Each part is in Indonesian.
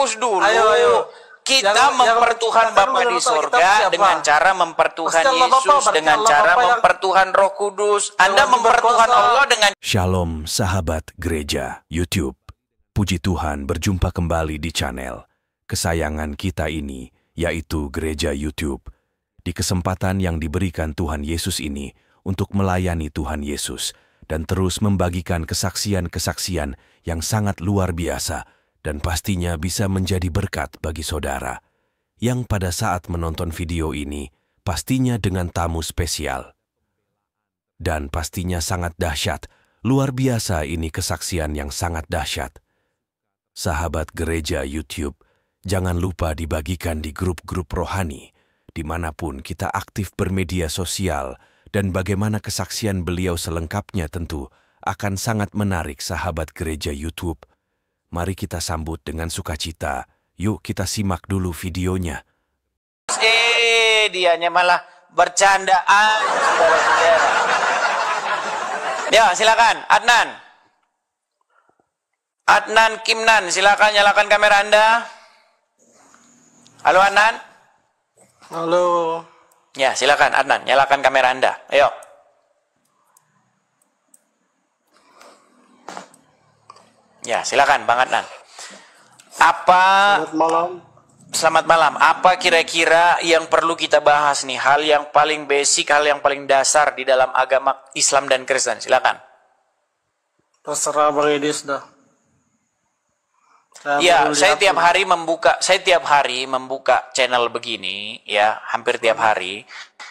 fokus dulu. Ayo. Kita mempertuhan Bapa di surga dengan cara mempertuhan Yesus, dengan cara mempertuhan Roh Kudus. Anda mempertuhan Allah dengan... Shalom sahabat gereja YouTube. Puji Tuhan berjumpa kembali di channel kesayangan kita ini, yaitu Gereja YouTube. Di kesempatan yang diberikan Tuhan Yesus ini untuk melayani Tuhan Yesus dan terus membagikan kesaksian-kesaksian yang sangat luar biasa dan pastinya bisa menjadi berkat bagi saudara yang pada saat menonton video ini pastinya dengan tamu spesial. Dan pastinya sangat dahsyat, luar biasa ini kesaksian yang sangat dahsyat. Sahabat gereja YouTube, jangan lupa dibagikan di grup-grup rohani, dimanapun kita aktif bermedia sosial, dan bagaimana kesaksian beliau selengkapnya tentu akan sangat menarik sahabat gereja YouTube. Mari kita sambut dengan sukacita. Yuk kita simak dulu videonya. Dianya malah bercandaan, saudara-saudara. Ya, silakan, Adnan. Adnan Kimnan, silakan nyalakan kamera Anda. Halo Adnan. Halo. Ya, silakan Adnan, nyalakan kamera Anda. Ayo. Ya, silakan Bang Adnan. Selamat malam. Selamat malam. Apa kira-kira yang perlu kita bahas nih? Hal yang paling basic, hal yang paling dasar di dalam agama Islam dan Kristen. Silakan. Terserah Bang Edis dah. Saya tiap hari membuka channel begini, ya, hampir tiap hari.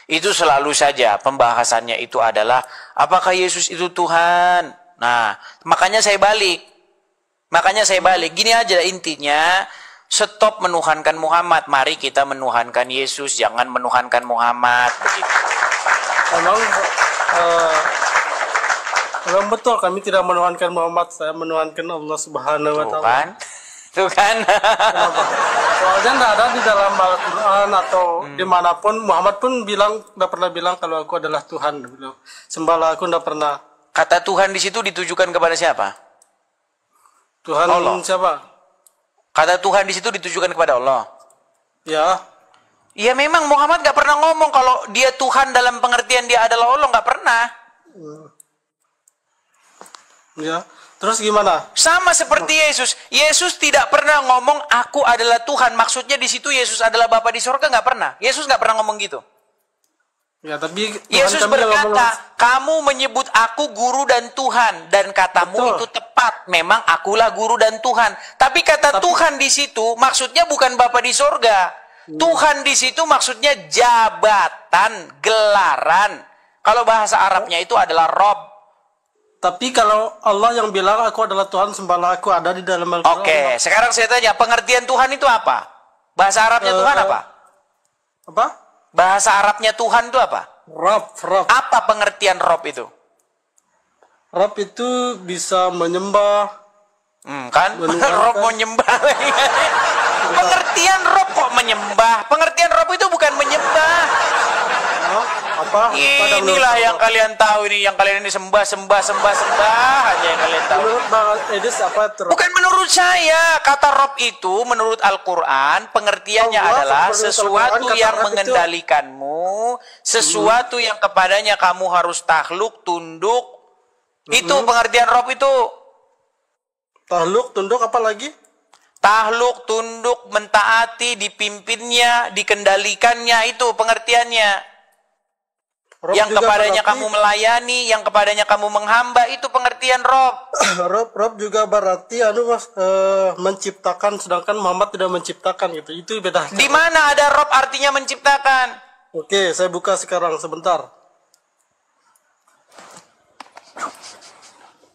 Itu selalu saja pembahasannya itu adalah apakah Yesus itu Tuhan? Nah, makanya saya balik. Gini aja intinya, stop menuhankan Muhammad. Mari kita menuhankan Yesus, jangan menuhankan Muhammad. Begitu. Memang betul, kami tidak menuhankan Muhammad, saya menuhankan Allah Subhanahu wa Ta'ala. Tuh kan? Soalnya tidak ada di dalam Al-Quran atau dimanapun. Muhammad pun tidak pernah bilang kalau aku adalah Tuhan. Sembahlah aku, tidak pernah. Kata Tuhan di situ ditujukan kepada siapa? Tuhan Allah. Siapa? Kata Tuhan di situ ditujukan kepada Allah. Ya. Ya memang Muhammad gak pernah ngomong kalau dia Tuhan dalam pengertian dia adalah Allah, gak pernah. Ya. Terus gimana? Sama seperti Yesus. Yesus tidak pernah ngomong aku adalah Tuhan. Maksudnya di situ Yesus adalah Bapa di surga, nggak pernah. Yesus nggak pernah ngomong gitu. Ya, tapi Yesus berkata, kamu menyebut aku guru dan Tuhan, dan katamu itu tepat. Memang akulah guru dan Tuhan. Tapi kata Tuhan di situ maksudnya bukan Bapa di surga. Tuhan di situ maksudnya jabatan, gelaran. Kalau bahasa Arabnya itu adalah Rob. Tapi kalau Allah yang bilang aku adalah Tuhan, sembahlah aku, ada di dalam Al-Quran. Oke, sekarang saya tanya, pengertian Tuhan itu apa? Bahasa Arabnya Tuhan apa? Apa? Bahasa Arabnya Tuhan itu apa? Rob. Apa pengertian Rob itu? Rob itu bisa menyembah. Kan? Rob mau nyembah. Pengertian Rob kok menyembah? Pengertian Rob itu bukan menyembah. Apa? Inilah yang kalian tahu ini, yang kalian ini sembah aja yang kalian tahu. Menurut Bang Edis apa itu? Bukan menurut saya. Kata Rob itu menurut Al-Quran pengertiannya adalah sesuatu yang mengendalikanmu, sesuatu yang kepadanya kamu harus takluk, tunduk. Itu pengertian Rob itu. Takluk, tunduk, apa lagi? Takluk, tunduk, mentaati, dipimpinnya, dikendalikannya, itu pengertiannya. Rob yang kepadanya berarti, kamu melayani, yang kepadanya kamu menghamba, itu pengertian Rob. Rob juga berarti menciptakan, sedangkan Muhammad tidak menciptakan gitu. Itu beda. Di mana ada Rob artinya menciptakan? Oke, saya buka sekarang sebentar.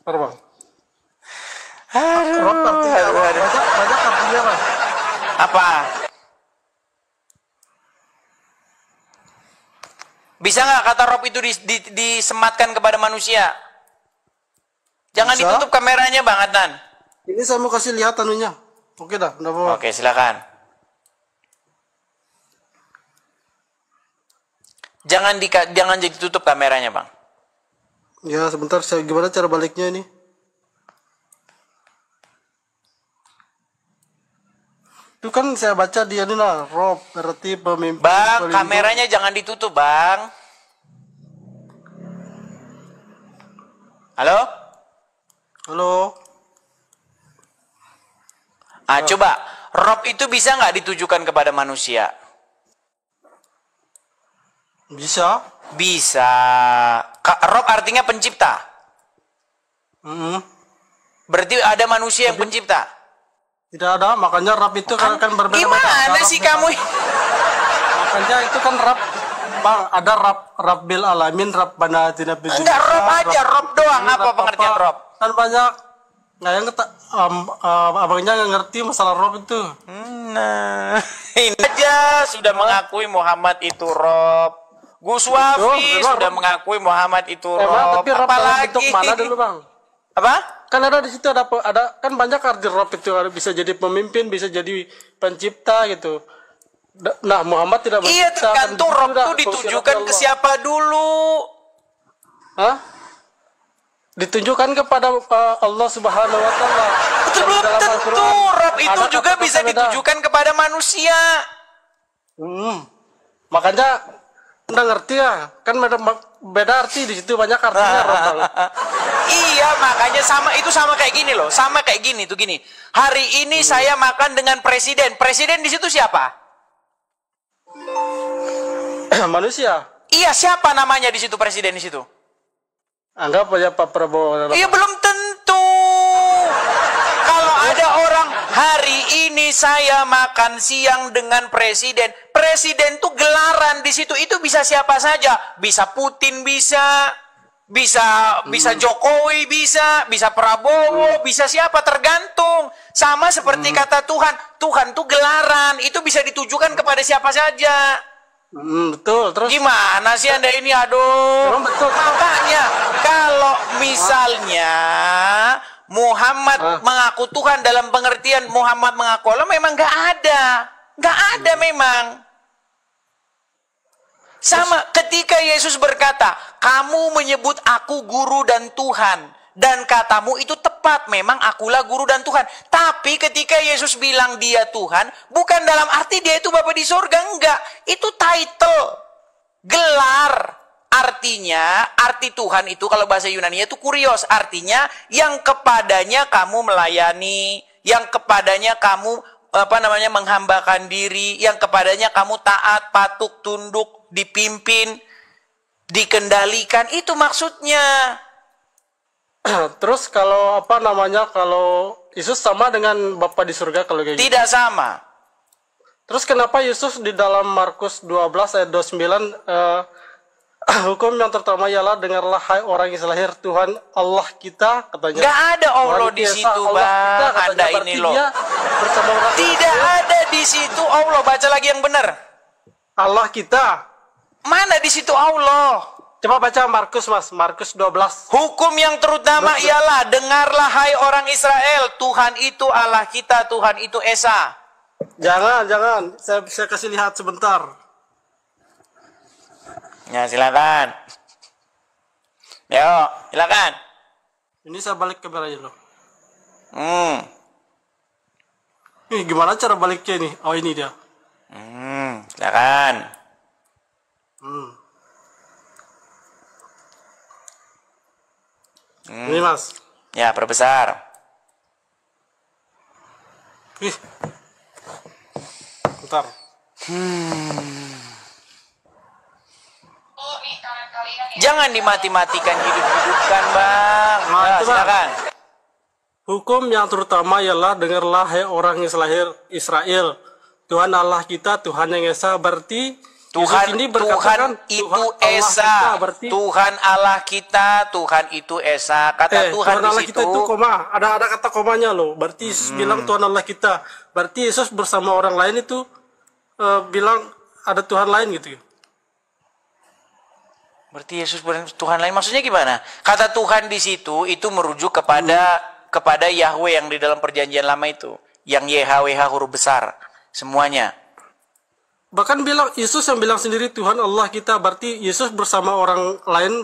Bang. Rob artinya banyak artinya Bang. Apa? Bisa nggak kata Rob itu disematkan kepada manusia? Jangan bisa. Ditutup kameranya Bang Adnan. Ini saya mau kasih lihat anunya. Oke dah, udah bawa. Oke, silakan. Jangan ditutup kameranya, Bang. Ya, sebentar, gimana cara baliknya ini? Itu kan saya baca dia ini lah, Rob berarti pemimpin. Bang, pelindung. kameranya jangan ditutup, Bang. Halo? Halo. Coba, Rob itu bisa nggak ditujukan kepada manusia? Bisa. Bisa. Rob artinya pencipta. Berarti ada manusia yang pencipta. Tidak ada, makanya Rab itu kan berbeda. Gimana sih kamu? Makanya itu kan Rab, Bang, ada Rabbil Alamin, Rabbana atina fid dunya. Enggak, Rob aja, Rob doang. Apa pengertian Rob? Kan banyak. Nah, yang abangnya nggak ngerti masalah Rob itu. Nah, ini aja sudah mengakui Muhammad itu Rob. Gus Wafi sudah mengakui Muhammad itu Rob. Tapi Rob dalam bentuk Apalagi? mana dulu, Bang? Apa? Kan ada di situ ada kan banyak arti Rob itu, bisa jadi pemimpin, bisa jadi pencipta gitu. Nah, Muhammad tidak Iya, mencipta, tergantung kan Rob gitu itu dah, ditujukan ke siapa dulu. Hah? Ditunjukkan kepada Allah Subhanahu wa taala. Belum tentu Rob itu ada juga kata-kata bisa beda. ditujukan kepada manusia. Makanya Anda ngerti ya, kan beda arti di situ, banyak artinya Rob, Bang. Iya, makanya sama kayak gini loh, sama kayak gini tuh gini. Hari ini saya makan dengan presiden. Presiden di situ siapa? Manusia. Iya, siapa namanya di situ presiden di situ? Anggap aja Pak Prabowo. Iya, belum tentu. Kalau ada orang hari ini saya makan siang dengan presiden. Presiden tuh gelaran di situ, itu bisa siapa saja. Bisa Putin, bisa Jokowi, bisa Prabowo, bisa siapa, tergantung. Sama seperti kata Tuhan tuh gelaran, itu bisa ditujukan kepada siapa saja. Betul. Terus Gimana sih Anda ini, aduh. Betul. Makanya kalau misalnya Muhammad mengaku Tuhan dalam pengertian Muhammad mengaku Allah, memang nggak ada memang. Sama ketika Yesus berkata, kamu menyebut aku guru dan Tuhan, dan katamu itu tepat, memang akulah guru dan Tuhan. Tapi ketika Yesus bilang dia Tuhan, bukan dalam arti dia itu Bapa di surga, enggak. Itu title, gelar. Artinya, arti Tuhan itu kalau bahasa Yunani itu kurios, artinya yang kepadanya kamu melayani, yang kepadanya kamu menghambakan diri, yang kepadanya kamu taat, patuh, tunduk, dipimpin, dikendalikan, itu maksudnya. Terus kalau kalau Yesus sama dengan Bapa di surga kalau kayak gitu? Tidak sama. Terus kenapa Yesus di dalam Markus 12 ayat 29 hukum yang terutama ialah dengarlah hai orang yang lahir Tuhan Allah kita, katanya. Nggak ada Allah Tuhan di Esa, situ, Allah Bang. kita, katanya. Anda Berarti ini loh. dia bersama orang Tidak ada di situ Allah. Baca lagi yang benar. Allah kita. Mana di situ Allah? Coba baca Markus, Mas. Markus 12. Hukum yang terutama ialah dengarlah hai orang Israel, Tuhan itu Allah kita, Tuhan itu Esa. Jangan. Saya kasih lihat sebentar. Ya, silakan. Yo, silakan. Ini saya balik ke aja loh. Hmm. Gimana cara baliknya nih? Oh, ini dia. Silakan. Ini, Mas. Ya, perbesar. Bentar. Jangan dimati-matikan, hidup-hidupkan, Bang. Nah, Ya, itu, Bang. silakan. Hukum yang terutama ialah dengarlah hai orang yang lahir Israel. Tuhan Allah kita, Tuhan yang Esa, berarti Tuhan Yesus ini Tuhan berkatakan, itu Tuhan Allah Esa. kita, berarti Tuhan Allah kita, Tuhan itu Esa. Kata Tuhan Tuhan di Allah situ. kita itu koma, ada kata komanya loh. Berarti Yesus bilang Tuhan Allah kita. Berarti Yesus bersama orang lain itu bilang ada Tuhan lain gitu. Berarti Yesus bukan Tuhan lain. Maksudnya gimana? Kata Tuhan di situ itu merujuk kepada Yahweh yang di dalam perjanjian lama itu. Yang YHWH huruf besar. Semuanya. Bahkan bilang Yesus yang bilang sendiri Tuhan Allah kita, berarti Yesus bersama orang lain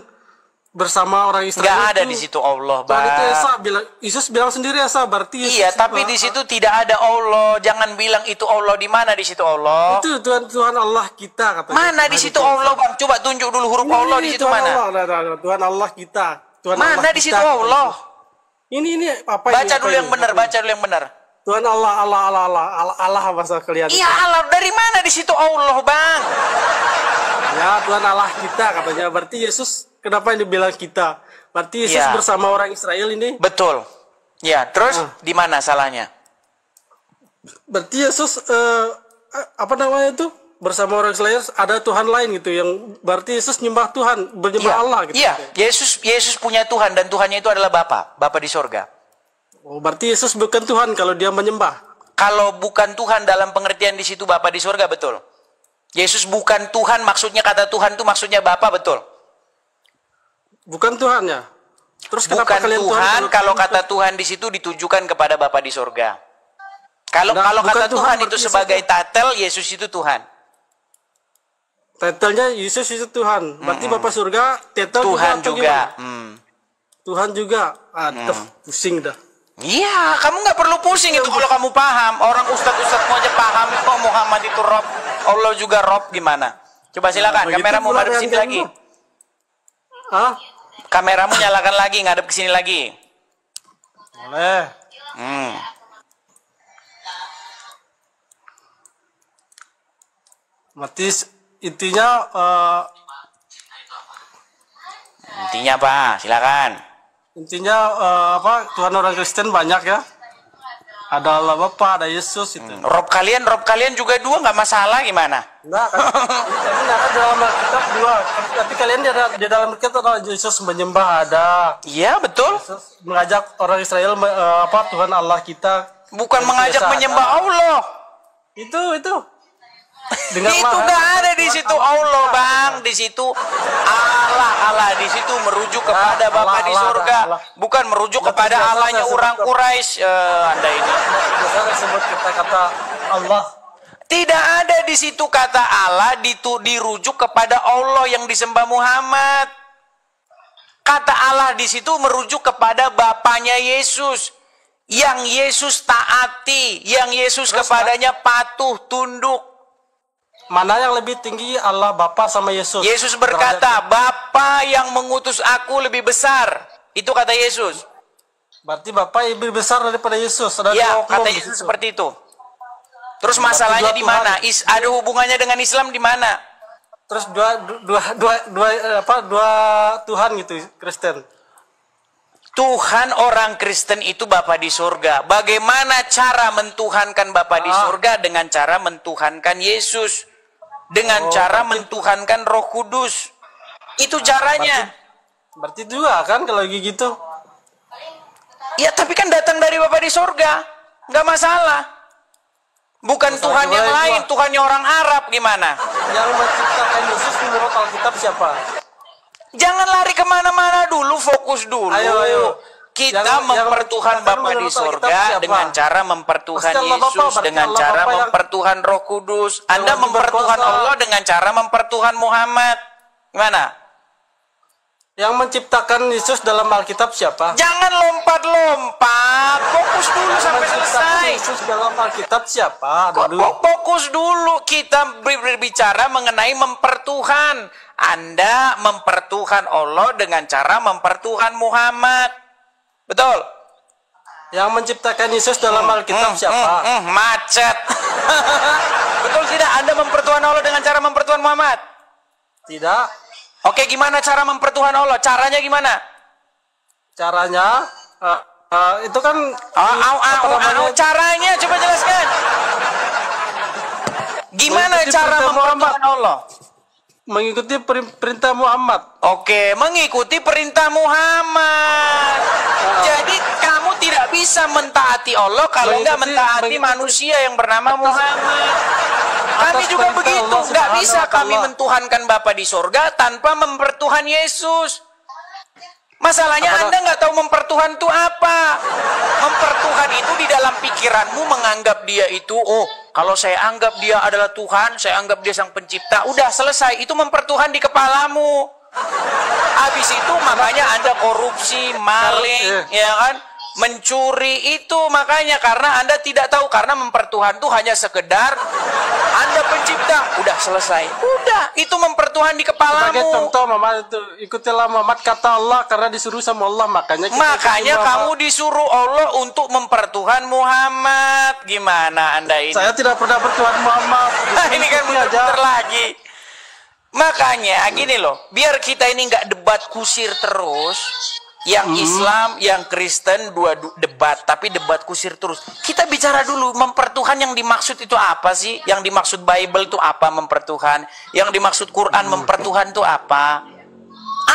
bersama orang Israel. Nggak ada itu, di situ Allah, Tuhan itu Bang. Esa bilang, Yesus bilang sendiri Esa, berarti Yesus, Iya, tapi di situ tidak ada Allah. Jangan bilang itu Allah. Di mana di situ Allah? itu Tuhan Allah kita katanya. Mana di situ Allah, Bang? Coba tunjuk dulu huruf Allah di situ Tuhan mana? Allah, nah, Tuhan Allah kita. Tuhan Mana Allah di kita. situ Allah? Ini apa ini? Baca Apa dulu ini? yang benar, Apa ini? baca dulu yang benar. Tuhan Allah bahasa kalian. Iya Allah, dari mana di situ Allah, Bang? Ya, Tuhan Allah kita katanya. Berarti Yesus, kenapa ini bilang kita? Berarti Yesus Ya. bersama orang Israel ini. Betul. Ya, terus di mana salahnya? Berarti Yesus apa namanya itu? Bersama orang Israel ada Tuhan lain gitu yang berarti Yesus nyembah Tuhan, menyembah Allah gitu. Iya, Yesus punya Tuhan dan Tuhannya itu adalah Bapa di sorga. Oh, berarti Yesus bukan Tuhan kalau dia menyembah. Kalau bukan Tuhan dalam pengertian di situ Bapa di sorga, betul. Yesus bukan Tuhan, maksudnya kata Tuhan itu maksudnya Bapa, betul. Bukan Tuhan ya. Terus kenapa Bukan kalian Tuhan, kalau kata Tuhan di situ ditujukan kepada Bapa di sorga. Kalau Nah, kalau bukan kata Tuhan Tuhan itu berarti sebagai title, Yesus itu Tuhan. Titlenya Yesus itu Tuhan. Berarti Bapak surga title Tuhan atau juga. gimana? Tuhan juga. Aduh, pusing dah. Iya, kamu nggak perlu pusing itu kalau kamu paham. Orang ustadz-ustadzmu aja paham kok Muhammad itu Rob, Allah juga Rob, gimana? Coba silakan, Begitu kameramu pula ngadep dengan sini kamu. lagi. Hah? Kameramu nyalakan lagi, ngadep ke sini lagi. Boleh. Berarti intinya Intinya apa? Silakan. intinya apa? Tuhan orang Kristen banyak ya. Ada Allah Bapa, ada Yesus itu. Rob kalian juga dua nggak masalah gimana? Nah, kan, tapi ada dalam Alkitab dua. Tapi kalian di dalam Alkitab ada Yesus menyembah ada. Iya betul. Yesus mengajak orang Israel apa Tuhan Allah kita. Bukan yang mengajak biasa menyembah ada. Allah. Itu. Itu nggak ada di situ Allah, Bang. Di situ Allah di situ merujuk kepada Bapa di surga, bukan merujuk kepada Allahnya orang Quraisy. Anda ini biasanya sebut kata-kata Allah. tidak ada di situ kata Allah dirujuk kepada Allah yang disembah Muhammad. Kata Allah di situ merujuk kepada Bapanya Yesus, yang Yesus taati, yang Yesus kepadanya patuh tunduk. Mana yang lebih tinggi, Allah Bapa sama Yesus? Yesus berkata, Bapa yang mengutus aku lebih besar. Itu kata Yesus. Berarti Bapa lebih besar daripada Yesus. Ada Ya, dua kata oknum di Yesus situ. seperti itu. Terus Berarti masalahnya dua di Tuhan. mana? Ada hubungannya dengan Islam di mana? Terus dua Tuhan gitu Kristen. Tuhan orang Kristen itu Bapa di surga. Bagaimana cara mentuhankan Bapa di surga? Dengan cara mentuhankan Yesus. Dengan cara mentuhankan Roh Kudus. Itu caranya. Berarti dua kan kalau gitu. Ya tapi kan datang dari Bapa di surga. Nggak masalah. Bukan Masalah Tuhan yang dua, lain. dua. Tuhannya orang Arab gimana? Yang menciptakan Yesus menurut Alkitab siapa? Jangan lari kemana-mana dulu. Fokus dulu. Ayo. Kita Yang mempertuhan menciptakan Bapa di menurut Alkitab surga siapa? dengan cara mempertuhan Pasti Allah Bapa, Yesus, berarti dengan Allah cara Bapa yang- mempertuhan Roh Kudus. Anda wajib mempertuhan berkuasa. Allah dengan cara mempertuhan Muhammad. Gimana? Yang menciptakan Yesus dalam Alkitab siapa? Jangan lompat-lompat. Fokus dulu Yang sampai menciptakan selesai. Yesus dalam Alkitab siapa? Ada dulu. Fokus dulu. Kita berbicara mengenai mempertuhan. Anda mempertuhan Allah dengan cara mempertuhan Muhammad. Betul? Yang menciptakan Yesus dalam Alkitab siapa? Macet. Betul tidak? Anda mempertuhan Allah dengan cara mempertuhan Muhammad? Tidak. Oke, gimana cara mempertuhan Allah? Caranya gimana? Caranya itu kan apa namanya, Caranya coba jelaskan. Gimana Mengikuti cara perintah mempertuhan Allah? mengikuti perintah Muhammad. Oke, mengikuti perintah Muhammad. Jadi kamu tidak bisa mentaati Allah kalau nggak mentaati manusia yang bernama Muhammad. Kami juga perintah begitu, Allah nggak Subhanahu bisa wa kami Ta'ala. mentuhankan Bapa di surga tanpa mempertuhan Yesus. Masalahnya Anda nggak tahu mempertuhan itu apa. Mempertuhan itu di dalam pikiranmu menganggap dia itu, oh kalau saya anggap dia adalah Tuhan, saya anggap dia sang pencipta, udah selesai. Itu mempertuhan di kepalamu. Habis itu makanya Anda korupsi, maling, ya kan? Mencuri itu makanya karena Anda tidak tahu, karena mempertuhan itu hanya sekedar Anda pencipta, udah selesai. Udah, itu mempertuhan di kepalamu. Sebagai contoh Muhammad itu, ikutilah Muhammad kata Allah karena disuruh sama Allah, makanya kamu disuruh Allah untuk mempertuhan Muhammad. Gimana Anda ini? Saya tidak pernah bertuhan Muhammad. Ini kan muter lagi. Makanya gini loh, biar kita ini nggak debat kusir terus. Yang Islam, yang Kristen dua debat, tapi debat kusir terus. Kita bicara dulu mempertuhan yang dimaksud itu apa sih? Yang dimaksud Bible itu apa mempertuhan? Yang dimaksud Quran mempertuhan itu apa?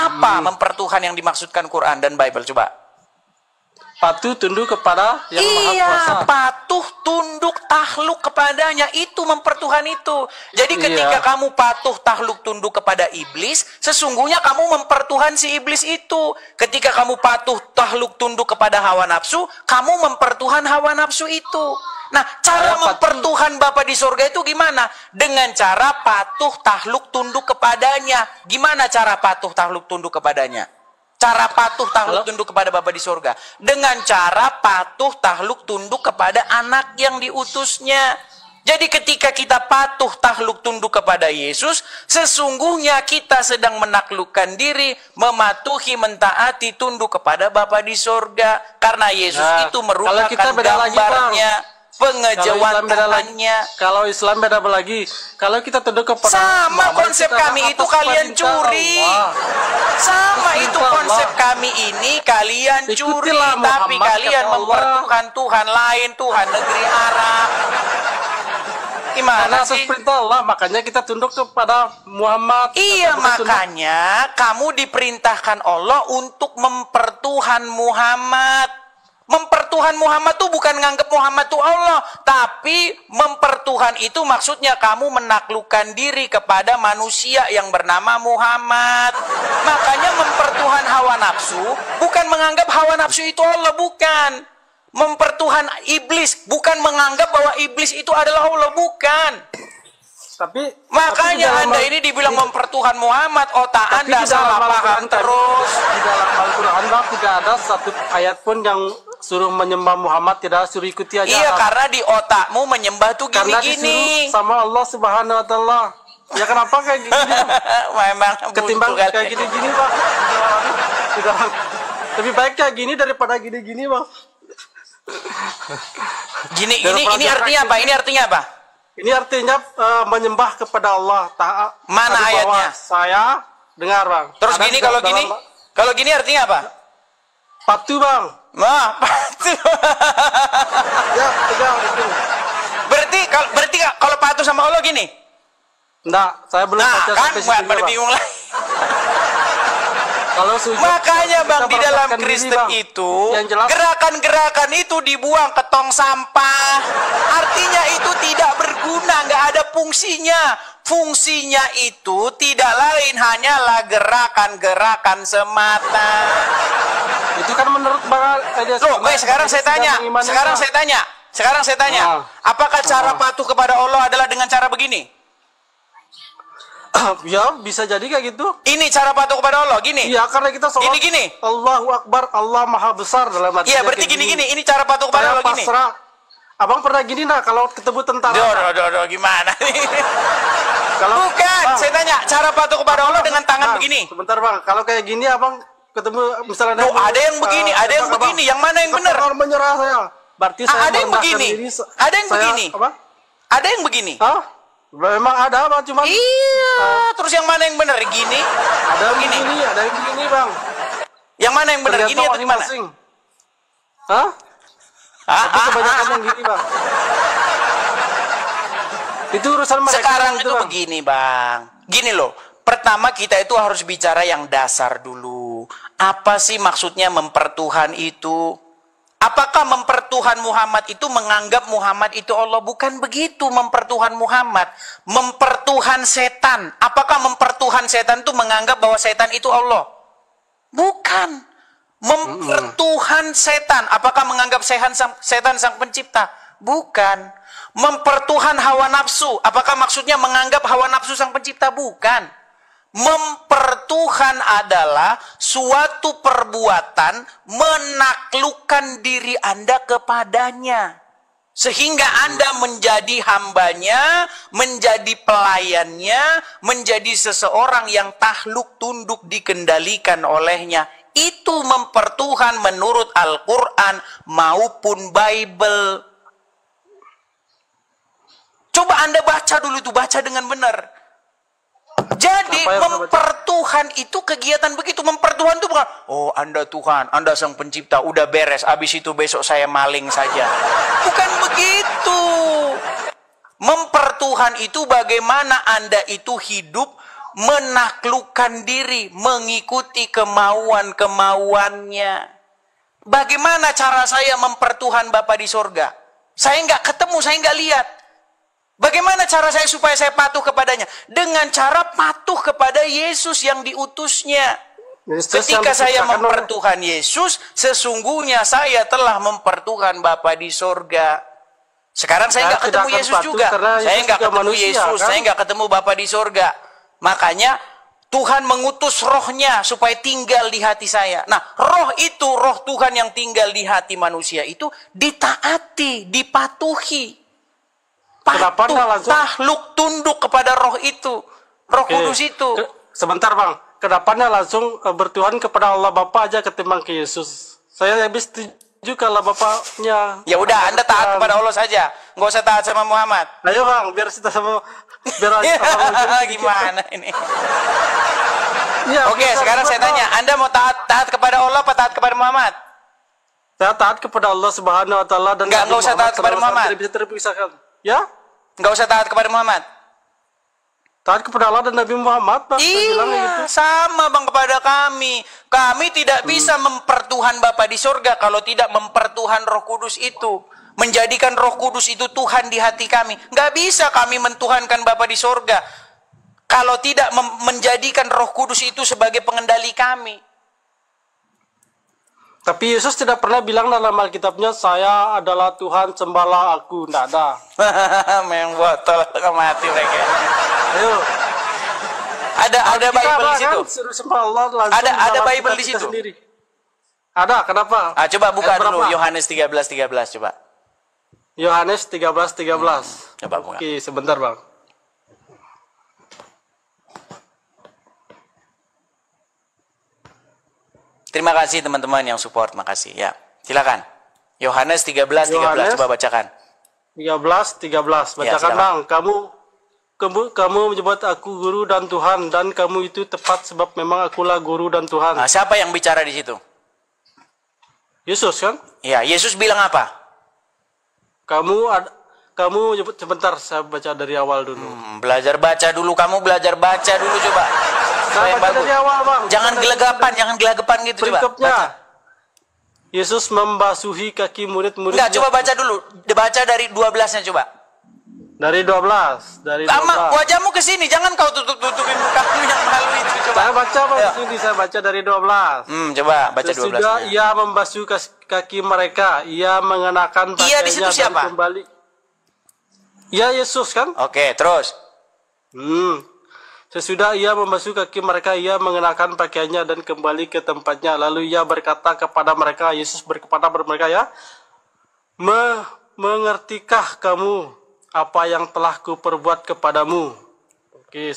Apa mempertuhan yang dimaksudkan Quran dan Bible? Coba. Patuh tunduk kepada yang Maha Kuasa. Patuh tunduk takluk kepadanya, itu mempertuhan itu. Jadi ketika kamu patuh takluk tunduk kepada iblis, sesungguhnya kamu mempertuhan si iblis itu. Ketika kamu patuh takluk tunduk kepada hawa nafsu, kamu mempertuhan hawa nafsu itu. Nah, cara mempertuhan Bapa di surga itu gimana? Dengan cara patuh takluk tunduk kepadanya. Gimana cara patuh takluk tunduk kepadanya? Cara patuh takluk tunduk kepada Bapa di surga dengan cara patuh takluk tunduk kepada anak yang diutusnya. Jadi ketika kita patuh takluk tunduk kepada Yesus, sesungguhnya kita sedang menaklukkan diri, mematuhi, mentaati, tunduk kepada Bapa di surga. Karena Yesus itu merupakan gambarnya, pengejawantannya. Kalau Islam beda lagi. Kalau kita tunduk kepada sama konsep kami itu kalian curi. Sama itu konsep kami ini kalian curi, tapi kalian mempertuhan Tuhan lain, Tuhan negeri Arab. Gimana sih? Perintah Allah, makanya kita tunduk kepada Muhammad. Iya, makanya kamu diperintahkan Allah untuk mempertuhan Muhammad. Mempertuhan Muhammad tuh bukan nganggep Muhammad tuh Allah, tapi mempertuhan itu maksudnya kamu menaklukkan diri kepada manusia yang bernama Muhammad. Makanya mempertuhan hawa nafsu bukan menganggap hawa nafsu itu Allah, bukan. Mempertuhan iblis bukan menganggap bahwa iblis itu adalah Allah, bukan. Makanya Anda ini dibilang mempertuhan Muhammad, otak Anda salah paham terus. Di dalam Al-Quran tidak ada satu ayat pun yang suruh menyembah Muhammad, tidak suruh ikuti aja. Iya, karena di otakmu menyembah tuh gini-gini. Karena disuruh sama Allah Subhanahu Wa Taala. Ya kenapa kayak gini? Memang ketimbang kayak gini-gini, Bang. Lebih baik kayak gini daripada gini-gini, Bang. Ini artinya apa? Ini artinya apa? Ini artinya menyembah kepada Allah. Mana ayatnya? Saya dengar, Bang. Terus gini, kalau gini? Kalau gini artinya apa? Patuh, Bang. Nah, patuh. Ya, tegang itu. Berarti kalau patuh sama Allah gini? Enggak, saya belum baca sampai situ. Pada bingung lagi. Kalau sujud, makanya Bang, di dalam Kristen itu gerakan-gerakan itu dibuang ke tong sampah. Artinya itu tidak berguna, nggak ada fungsinya. Fungsinya itu tidak lain hanyalah gerakan-gerakan semata. Itu kan menurut Bang Elias. Loh, sekarang saya tanya. Apakah cara patuh kepada Allah adalah dengan cara begini? Ya, bisa jadi kayak gitu. Ini cara patuh kepada Allah, gini. Iya, karena kita sholat gini. Allahu Akbar, Allah Maha Besar dalam artinya. Iya, berarti gini. Ini cara patuh kepada Allah gini. Abang pernah gini nah kalau ketemu tentara? Gimana nih? Bukan, saya tanya, cara patuh kepada Allah dengan tangan begini. Sebentar, Bang. Kalau kayak gini Abang ketemu misalnya ada yang begini, ada yang begini. Yang mana yang benar? Menyerah saya. Berarti saya ada yang begini. Ada yang begini. Apa? Ada yang begini. Hah? Memang ada, Bang, cuma terus yang mana yang benar? Gini? Ada yang begini, ada yang begini, Bang. Yang mana yang benar? Gini atau gimana? Hah? Tapi kebanyakan yang gini, Bang. Itu urusan mereka. Sekarang itu begini, Bang. Gini loh. Pertama kita itu harus bicara yang dasar dulu. Apa sih maksudnya mempertuhan itu? Apakah mempertuhan Muhammad itu menganggap Muhammad itu Allah? Bukan begitu mempertuhan Muhammad. Mempertuhan setan. Apakah mempertuhan setan itu menganggap bahwa setan itu Allah? Bukan. Mempertuhan setan. Apakah menganggap setan sang pencipta? Bukan. Mempertuhan hawa nafsu. Apakah maksudnya menganggap hawa nafsu sang pencipta? Bukan. Mempertuhan adalah suatu perbuatan menaklukkan diri Anda kepadanya. Sehingga Anda menjadi hambanya, menjadi pelayannya, menjadi seseorang yang takluk tunduk dikendalikan olehnya. Itu mempertuhan menurut Al-Quran maupun Bible. Coba Anda baca dulu itu, baca dengan benar. Jadi mempertuhan itu kegiatan begitu. Mempertuhan itu bukan, oh Anda Tuhan, Anda Sang Pencipta, udah beres, abis itu besok saya maling saja. Bukan begitu. Mempertuhan itu bagaimana Anda itu hidup menaklukkan diri, mengikuti kemauan-kemauannya. Bagaimana cara saya mempertuhan Bapa di sorga? Saya nggak ketemu, saya nggak lihat. Bagaimana cara saya supaya saya patuh kepadanya? Dengan cara patuh kepada Yesus yang diutusnya. Ketika saya mempertuhan Yesus, sesungguhnya saya telah mempertuhan Bapa di sorga. Sekarang saya nggak ketemu Yesus juga. Saya nggak ketemu Yesus, saya nggak ketemu Bapa di sorga. Makanya Tuhan mengutus rohnya supaya tinggal di hati saya. Nah, roh itu, roh Tuhan yang tinggal di hati manusia itu ditaati, dipatuhi. Patuh, takluk, tunduk kepada roh itu. Roh Kudus itu. Sebentar Bang, kenapa langsung bertuhan kepada Allah Bapa aja ketimbang ke Yesus? Saya habis setuju kalau Bapaknya. Ya udah, Anda taat kepada Allah saja. Nggak usah taat sama Muhammad. Ayo Bang, biar kita sama... Gimana ini? Ya, oke, sekarang saya tanya. Anda mau taat kepada Allah apa taat kepada Muhammad? Saya taat kepada Allah Subhanahu Wa Taala dan nggak usah taat kepada Muhammad. Bisa terpisahkan. Ya? Nggak usah taat kepada Muhammad. Taat kepada Allah dan Nabi Muhammad, Bang. Iya, gitu. Sama Bang kepada kami. Kami tidak bisa mempertuhan Bapa di sorga kalau tidak mempertuhan Roh Kudus itu. Menjadikan Roh Kudus itu Tuhan di hati kami. Nggak bisa kami mentuhankan Bapa di sorga kalau tidak menjadikan Roh Kudus itu sebagai pengendali kami. Tapi Yesus tidak pernah bilang dalam Alkitabnya, saya adalah Tuhan, sembahlah aku. Tidak ada. Memang botol, mati mereka. Ayo. Ada Bible di situ. Ada Bible di situ. Ada, kenapa? Coba buka dulu Yohanes 13:13 coba. Yohanes 13:13. Coba buka. Oke, sebentar Bang. Terima kasih teman-teman yang support, makasih. Ya, silakan. Yohanes 13:13 coba bacakan. 13:13 bacakan ya, Bang. Kamu menyebut aku guru dan Tuhan, dan kamu itu tepat sebab memang akulah guru dan Tuhan. Nah, siapa yang bicara di situ? Yesus kan? Iya, Yesus bilang apa? Kamu menyebut, sebentar saya baca dari awal dulu. Belajar baca dulu, kamu belajar baca dulu coba. Saya baca dari awal, Bang. Jangan gelagapan gitu. Berikutnya, coba. Yesus membasuhi kaki murid-muridnya. Enggak, coba baca dulu. Baca dari 12-nya coba. Dari 12. Wajahmu ke sini, jangan kau tutupin mukamu yang malu itu. Coba. Saya baca Bang, sini saya baca dari 12. Coba baca 12. Sesudah ia membasuh kaki mereka, ia mengenakan pakaiannya di situ siapa? Dan kembali. Ia Yesus kan? Oke, terus. Sesudah ia membasuh kaki mereka, ia mengenakan pakaiannya dan kembali ke tempatnya. Lalu ia berkata kepada mereka, Yesus berkata kepada mereka, ya, mengertikah kamu apa yang telah kuperbuat kepadamu? Oke.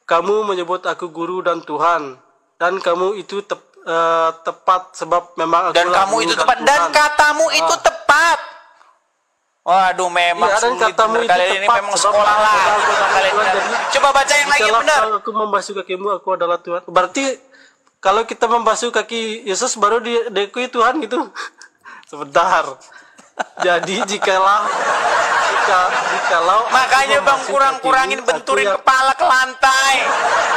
Kamu menyebut aku guru dan Tuhan, dan kamu itu tepat sebab memang aku dan kamu itu tepat dan katamu itu tepat. Waduh, memang sulit. Kalian ini memang sekolah lah. Coba baca yang lagi benar. Aku membasuh kakimu, aku adalah Tuhan. Berarti kalau kita membasuh kaki Yesus baru diakui Tuhan gitu. Sebentar. Jadi jikalau makanya Bang kurangin benturin kepala ke lantai.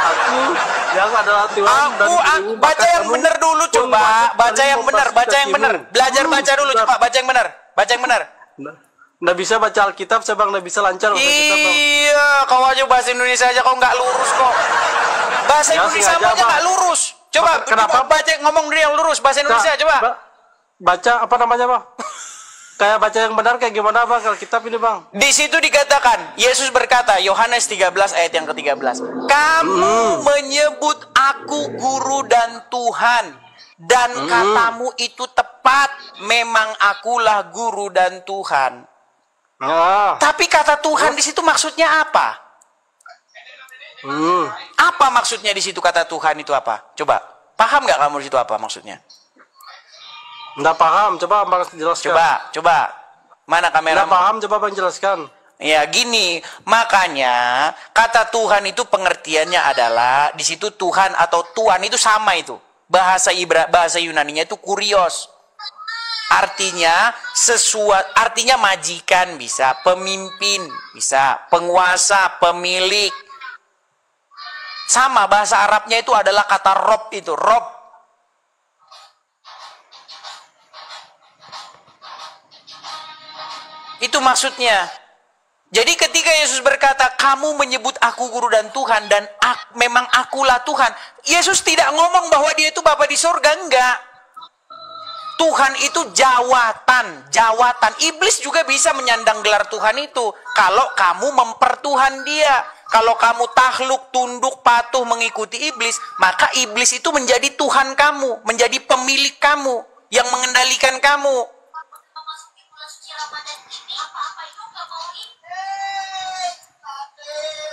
Aku yang adalah Tuhan dan baca yang benar dulu coba. Baca yang benar. Belajar baca dulu coba. Baca yang benar. Nggak bisa baca Alkitab, Bang, nggak bisa lancar. Iya, kau aja bahasa Indonesia aja kau nggak lurus kok. Bahasa Indonesia aja nggak lurus. Coba, kenapa baca ngomong dia yang lurus bahasa Indonesia coba. Baca apa namanya, Bang? Kayak baca yang benar kayak gimana bang kalau kitab ini bang? Di situ dikatakan, Yesus berkata, Yohanes 13 ayat yang ke-13. Kamu menyebut aku guru dan Tuhan. Dan katamu itu tepat. Memang akulah guru dan Tuhan. Nah. Tapi kata Tuhan di situ maksudnya apa? Apa maksudnya di situ kata Tuhan itu apa? Coba, paham nggak kamu di situ apa maksudnya? Nggak paham, coba bang jelaskan. Coba. Mana kamera? Nggak paham, coba bang jelaskan. Ya gini, makanya kata Tuhan itu pengertiannya adalah di situ Tuhan atau Tuhan itu sama itu. Bahasa Yunaninya itu kurios. Artinya artinya majikan bisa, pemimpin bisa, penguasa, pemilik. Sama bahasa Arabnya itu adalah kata rob itu, rob. Itu maksudnya. Jadi ketika Yesus berkata, kamu menyebut aku guru dan Tuhan, dan memang akulah Tuhan. Yesus tidak ngomong bahwa dia itu Bapa di surga, enggak. Tuhan itu jawatan. Iblis juga bisa menyandang gelar Tuhan itu. Kalau kamu mempertuhan dia. Kalau kamu takluk, tunduk, patuh mengikuti iblis, maka iblis itu menjadi Tuhan kamu, menjadi pemilik kamu, yang mengendalikan kamu.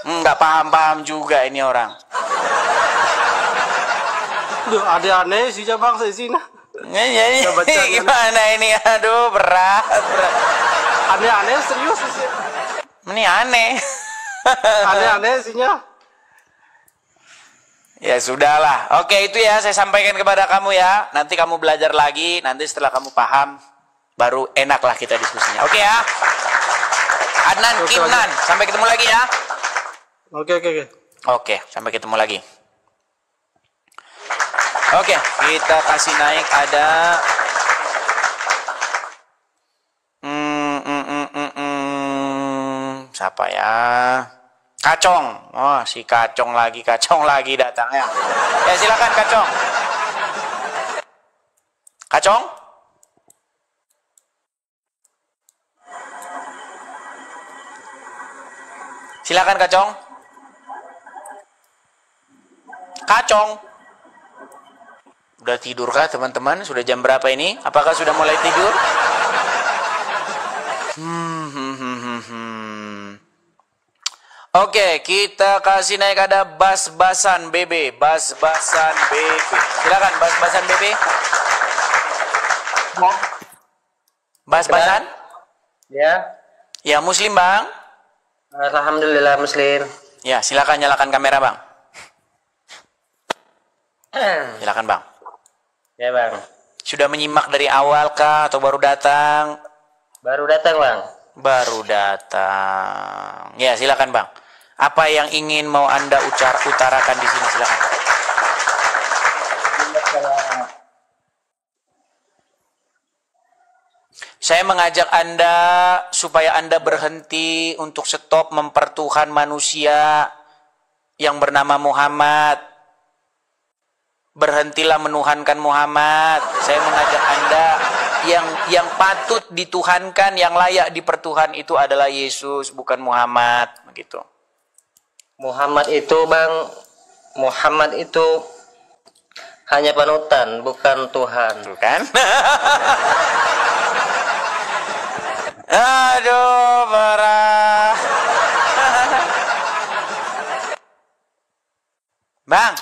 Nggak paham-paham juga ini orang. Duh, ada aneh sih bang saya sini. Gimana ini? Aduh, berat. Aneh-aneh serius sih. Ini aneh. Aneh-aneh sihnya. Ya sudahlah. Oke, itu ya saya sampaikan kepada kamu ya. Nanti kamu belajar lagi. Nanti setelah kamu paham, baru enaklah kita diskusinya. Oke ya. Adnan, Kimnan, sampai ketemu lagi ya. Oke, sampai ketemu lagi. Oke, kita kasih naik ada siapa ya? Kacong. Oh, si Kacong lagi datang ya. Ya silakan Kacong. Kacong? Silakan Kacong. Kacong. Udah tidur kah teman-teman? Sudah jam berapa ini? Apakah sudah mulai tidur? Oke, kita kasih naik ada Bas-Basan BB. Bas-Basan BB. Silakan Bas-Basan BB. Bas-Basan? Ya. Ya, Muslim, Bang. Alhamdulillah Muslim. Ya, silakan nyalakan kamera, Bang. Silakan, Bang. Ya, Bang. Sudah menyimak dari awal kah atau baru datang? Baru datang, Bang. Baru datang. Ya, silakan, Bang. Apa yang ingin mau Anda utarakan di sini? Silakan. Saya mengajak Anda supaya Anda berhenti untuk stop mempertuhan manusia yang bernama Muhammad. Berhentilah menuhankan Muhammad. Saya mengajak Anda yang patut dituhankan, yang layak dipertuhan itu adalah Yesus, bukan Muhammad, begitu. Muhammad itu, Bang, Muhammad itu hanya panutan, bukan Tuhan. Bukan? Aduh, parah. Bang,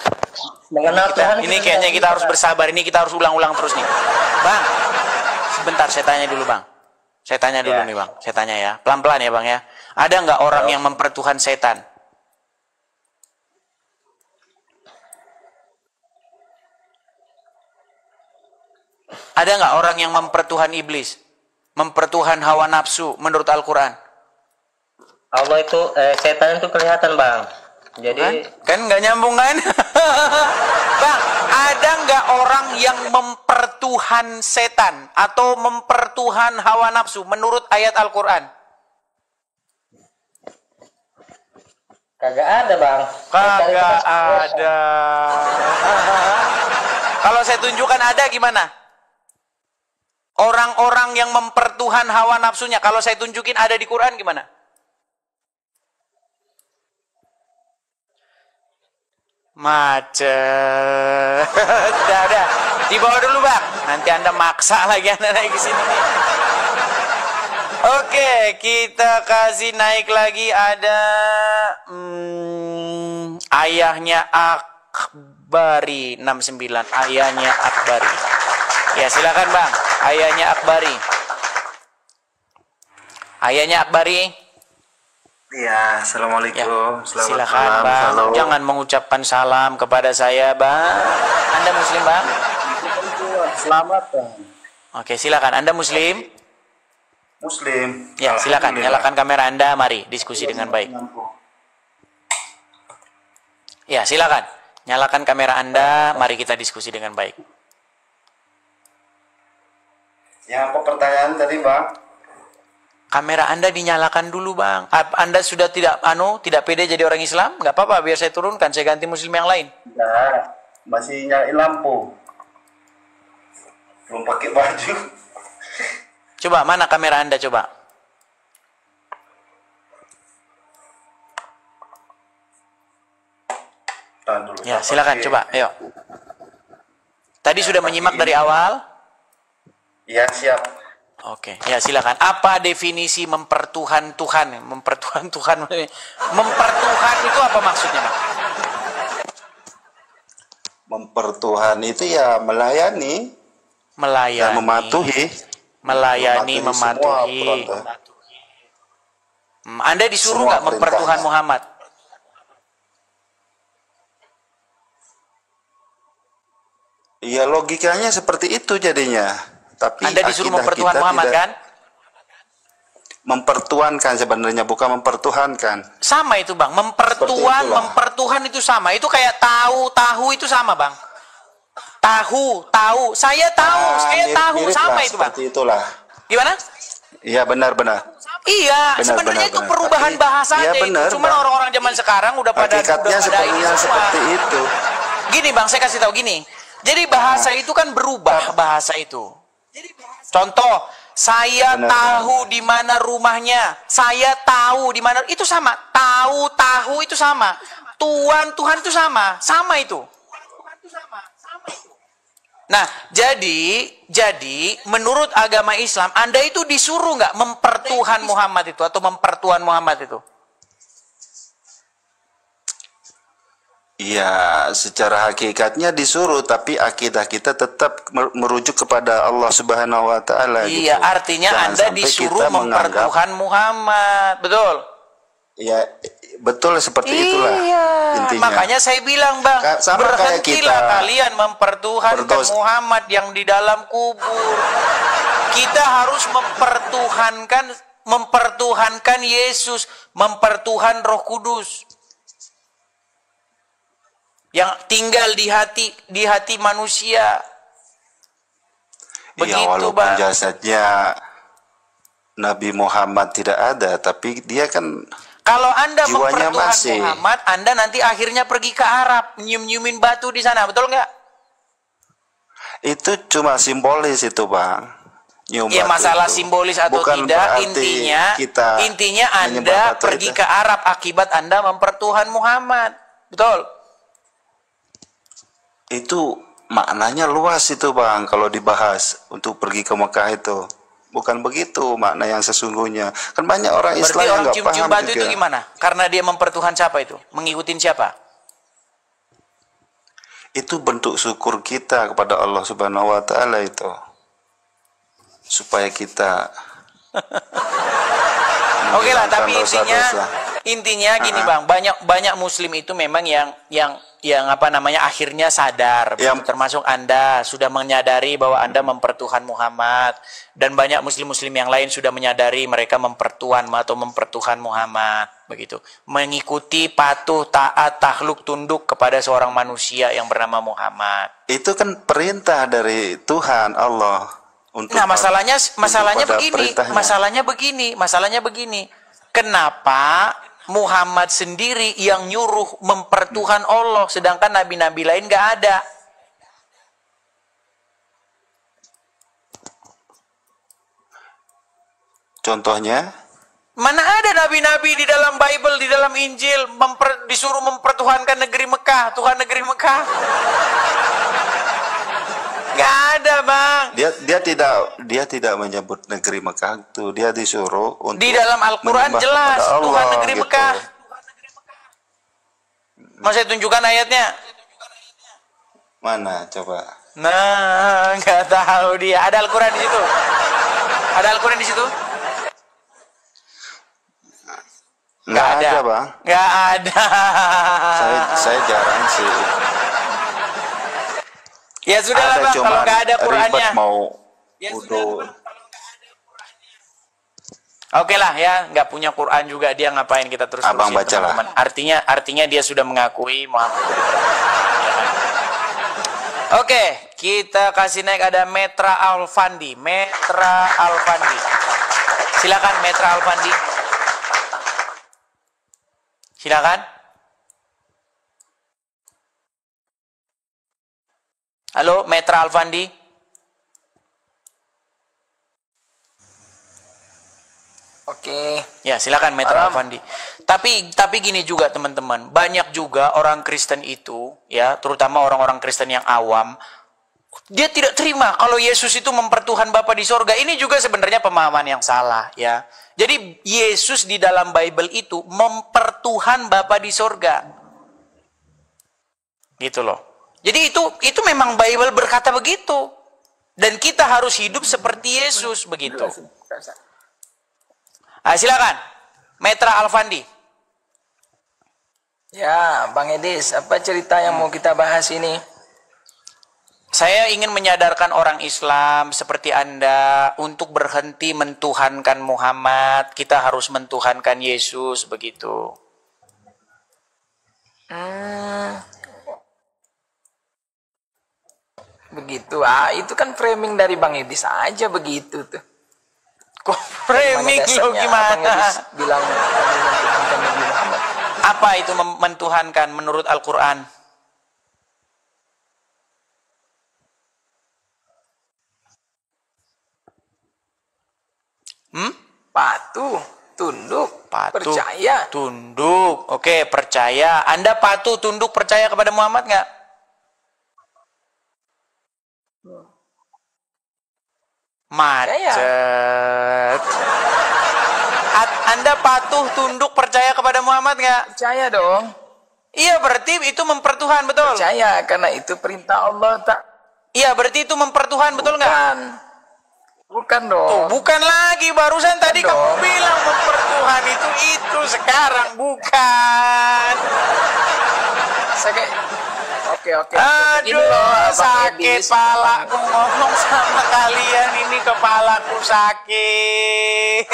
ini kayaknya kita harus bersabar. Ini kita harus ulang-ulang terus nih. Bang, sebentar saya tanya dulu, Bang. Saya tanya dulu nih, Bang. Saya tanya ya. Pelan-pelan ya, Bang ya. Ada nggak orang yang mempertuhan setan? Ada nggak orang yang mempertuhan iblis? Mempertuhan hawa nafsu menurut Al-Quran? Allah itu, setan itu kelihatan, Bang. Jadi kan nggak nyambung kan? Bang, ada nggak orang yang mempertuhan setan atau mempertuhan hawa nafsu menurut ayat Al-Quran? Kagak ada, Bang. Kagak ada. Kalau saya tunjukkan ada gimana? orang-orang yang mempertuhan hawa nafsunya. Kalau saya tunjukin ada di Quran gimana? Macet. Udah. Di bawah dulu bang. Nanti Anda maksa lagi Anda naik ke sini. Oke, kita kasih naik lagi ada ayahnya Akbari 69. Ayahnya Akbari. Ya silakan bang. Ayahnya Akbari. Ayahnya Akbari. Ya, assalamualaikum. Ya, silakan bang. Salam. Jangan mengucapkan salam kepada saya bang. Anda muslim bang? Selamat bang. Oke silakan. Anda muslim? Muslim. Ya silakan. Nyalakan kamera Anda. Mari diskusi dengan baik. Ya silakan. Nyalakan kamera Anda. Mari kita diskusi dengan baik. Ya, apa pertanyaan tadi bang? Kamera Anda dinyalakan dulu bang. Anda sudah tidak pede jadi orang Islam? Nggak apa-apa, biar saya turunkan, saya ganti muslim yang lain. Ya, masih nyalain lampu. Belum pakai baju. Coba, mana kamera Anda coba? Tahan dulu. Ya, silakan coba, ayo. Tadi sudah menyimak dari awal? Ya, siap. Oke, ya silakan. Apa definisi mempertuhan Tuhan? Mempertuhan Tuhan. Mempertuhan itu apa maksudnya, Bang? Mempertuhan itu ya melayani. Melayani. Dan mematuhi. Melayani, mematuhi. Anda disuruh nggak mempertuhan Muhammad? Iya, logikanya seperti itu jadinya. Tapi Anda disuruh mempertuhan Muhammad kan? Mempertuhankan sebenarnya, bukan mempertuhankan. Sama itu bang, mempertuhan itu sama. Itu kayak tahu itu sama bang. Tahu, saya tahu, sama itu bang. Seperti itulah. Gimana? Iya benar-benar. Iya, sebenarnya itu perubahan bahasa aja. Cuma orang-orang zaman sekarang udah pada seperti itu. Gini bang, saya kasih tahu gini. Jadi bahasa itu kan berubah bahasa itu. Contoh, saya tahu di mana rumahnya. Saya tahu di mana, itu sama. Tahu itu sama. Tuhan itu sama. Sama itu. Nah, jadi menurut agama Islam, Anda itu disuruh nggak mempertuhan Muhammad itu atau mempertuhan Muhammad itu? Iya, secara hakikatnya disuruh, tapi akidah kita tetap merujuk kepada Allah Subhanahu wa taala gitu. Iya, artinya jangan Anda disuruh mempertuhan Muhammad, betul? Iya, betul seperti itulah intinya. Makanya saya bilang, Bang, berhentilah kalian mempertuhankan Muhammad yang di dalam kubur. Kita harus mempertuhankan Yesus, mempertuhan Roh Kudus yang tinggal di hati manusia. Begitu, ya, walaupun Bang. jasadnya Nabi Muhammad tidak ada, tapi dia kan kalau Anda jiwanya mempertuhan masih. Muhammad, Anda nanti akhirnya pergi ke Arab, nyium-nyiumin batu di sana, betul nggak? Itu cuma simbolis itu, Bang. Ya, masalah itu simbolis atau bukan tidak, intinya Anda pergi ke Arab akibat Anda mempertuhan Muhammad, betul? Itu maknanya luas itu, Bang, kalau dibahas untuk pergi ke Mekah itu. Bukan begitu makna yang sesungguhnya. Kan banyak orang Islam yang nggak paham cium-cium batu juga. itu gimana? Karena dia mempertuhan siapa itu? Mengikutin siapa? Itu bentuk syukur kita kepada Allah Subhanahu wa taala itu. Supaya kita Oke lah, tapi intinya gini, Bang, banyak muslim itu memang yang apa namanya akhirnya sadar, termasuk Anda sudah menyadari bahwa Anda mempertuhan Muhammad, dan banyak muslim-muslim yang lain sudah menyadari mereka mempertuhan Muhammad, begitu. Mengikuti, patuh, taat, takluk, tunduk kepada seorang manusia yang bernama Muhammad. Itu kan perintah dari Tuhan Allah untuk. Nah, masalahnya begini. Kenapa Muhammad sendiri yang nyuruh mempertuhan Allah, sedangkan nabi-nabi lain nggak ada? Contohnya? Mana ada nabi-nabi di dalam Bible, di dalam Injil disuruh mempertuhankan negeri Mekah, Tuhan negeri Mekah? Gak ada, Bang. Dia tidak menyebut negeri Mekah itu. Dia disuruh untuk di dalam Al-Quran jelas Tuhan negeri gitu. Mekah. Mau saya tunjukkan ayatnya? Mana coba? Nah, nggak tahu dia. Ada Al-Quran di situ? Ada Al-Quran di situ? Nggak ada, Bang. Nggak ada. Saya jarang sih. Ya sudah lah, Bang, kalau nggak ada Qurannya. Mau ya Oke lah ya, nggak punya Quran juga dia, ngapain kita terus Abang baca teman-teman. Artinya dia sudah mengakui Muhammad. Oke, kita kasih naik ada Metra Alfandi. Metra Alfandi. Silakan Metra Alfandi. Silakan. Halo, Metra Alfandi. Oke. Ya, silakan Metra Alfandi. Tapi gini juga teman-teman, banyak juga orang Kristen itu, ya, terutama orang-orang Kristen yang awam, dia tidak terima kalau Yesus itu mempertuhan Bapa di sorga. Ini juga sebenarnya pemahaman yang salah, ya. Jadi Yesus di dalam Bible itu mempertuhan Bapa di sorga. Gitu loh. Jadi itu memang Bible berkata begitu. Dan kita harus hidup seperti Yesus begitu. Silakan, Metra Alfandi. Ya, Bang Edis, apa cerita yang mau kita bahas ini? Saya ingin menyadarkan orang Islam seperti Anda untuk berhenti mentuhankan Muhammad. Kita harus mentuhankan Yesus, begitu. Begitu, itu kan framing dari Bang Edis aja begitu tuh. Kok framing lo gimana? Bang Edis bilang mentuhankan Nabi Muhammad. Apa itu mentuhankan menurut Al-Quran? Patuh, tunduk, percaya. Tunduk, oke, percaya. Anda patuh, tunduk, percaya kepada Muhammad nggak? Macet. Anda patuh, tunduk, percaya kepada Muhammad nggak? Percaya dong. Iya, berarti itu mempertuhan, betul? Percaya, karena itu perintah Allah. Iya, berarti itu mempertuhan, betul nggak? Bukan dong. Tuh, bukan lagi. Barusan tadi kamu bilang mempertuhan itu sekarang bukan. Oke. Aduh, sakit palaku ngomong sama kalian ini, kepalaku sakit.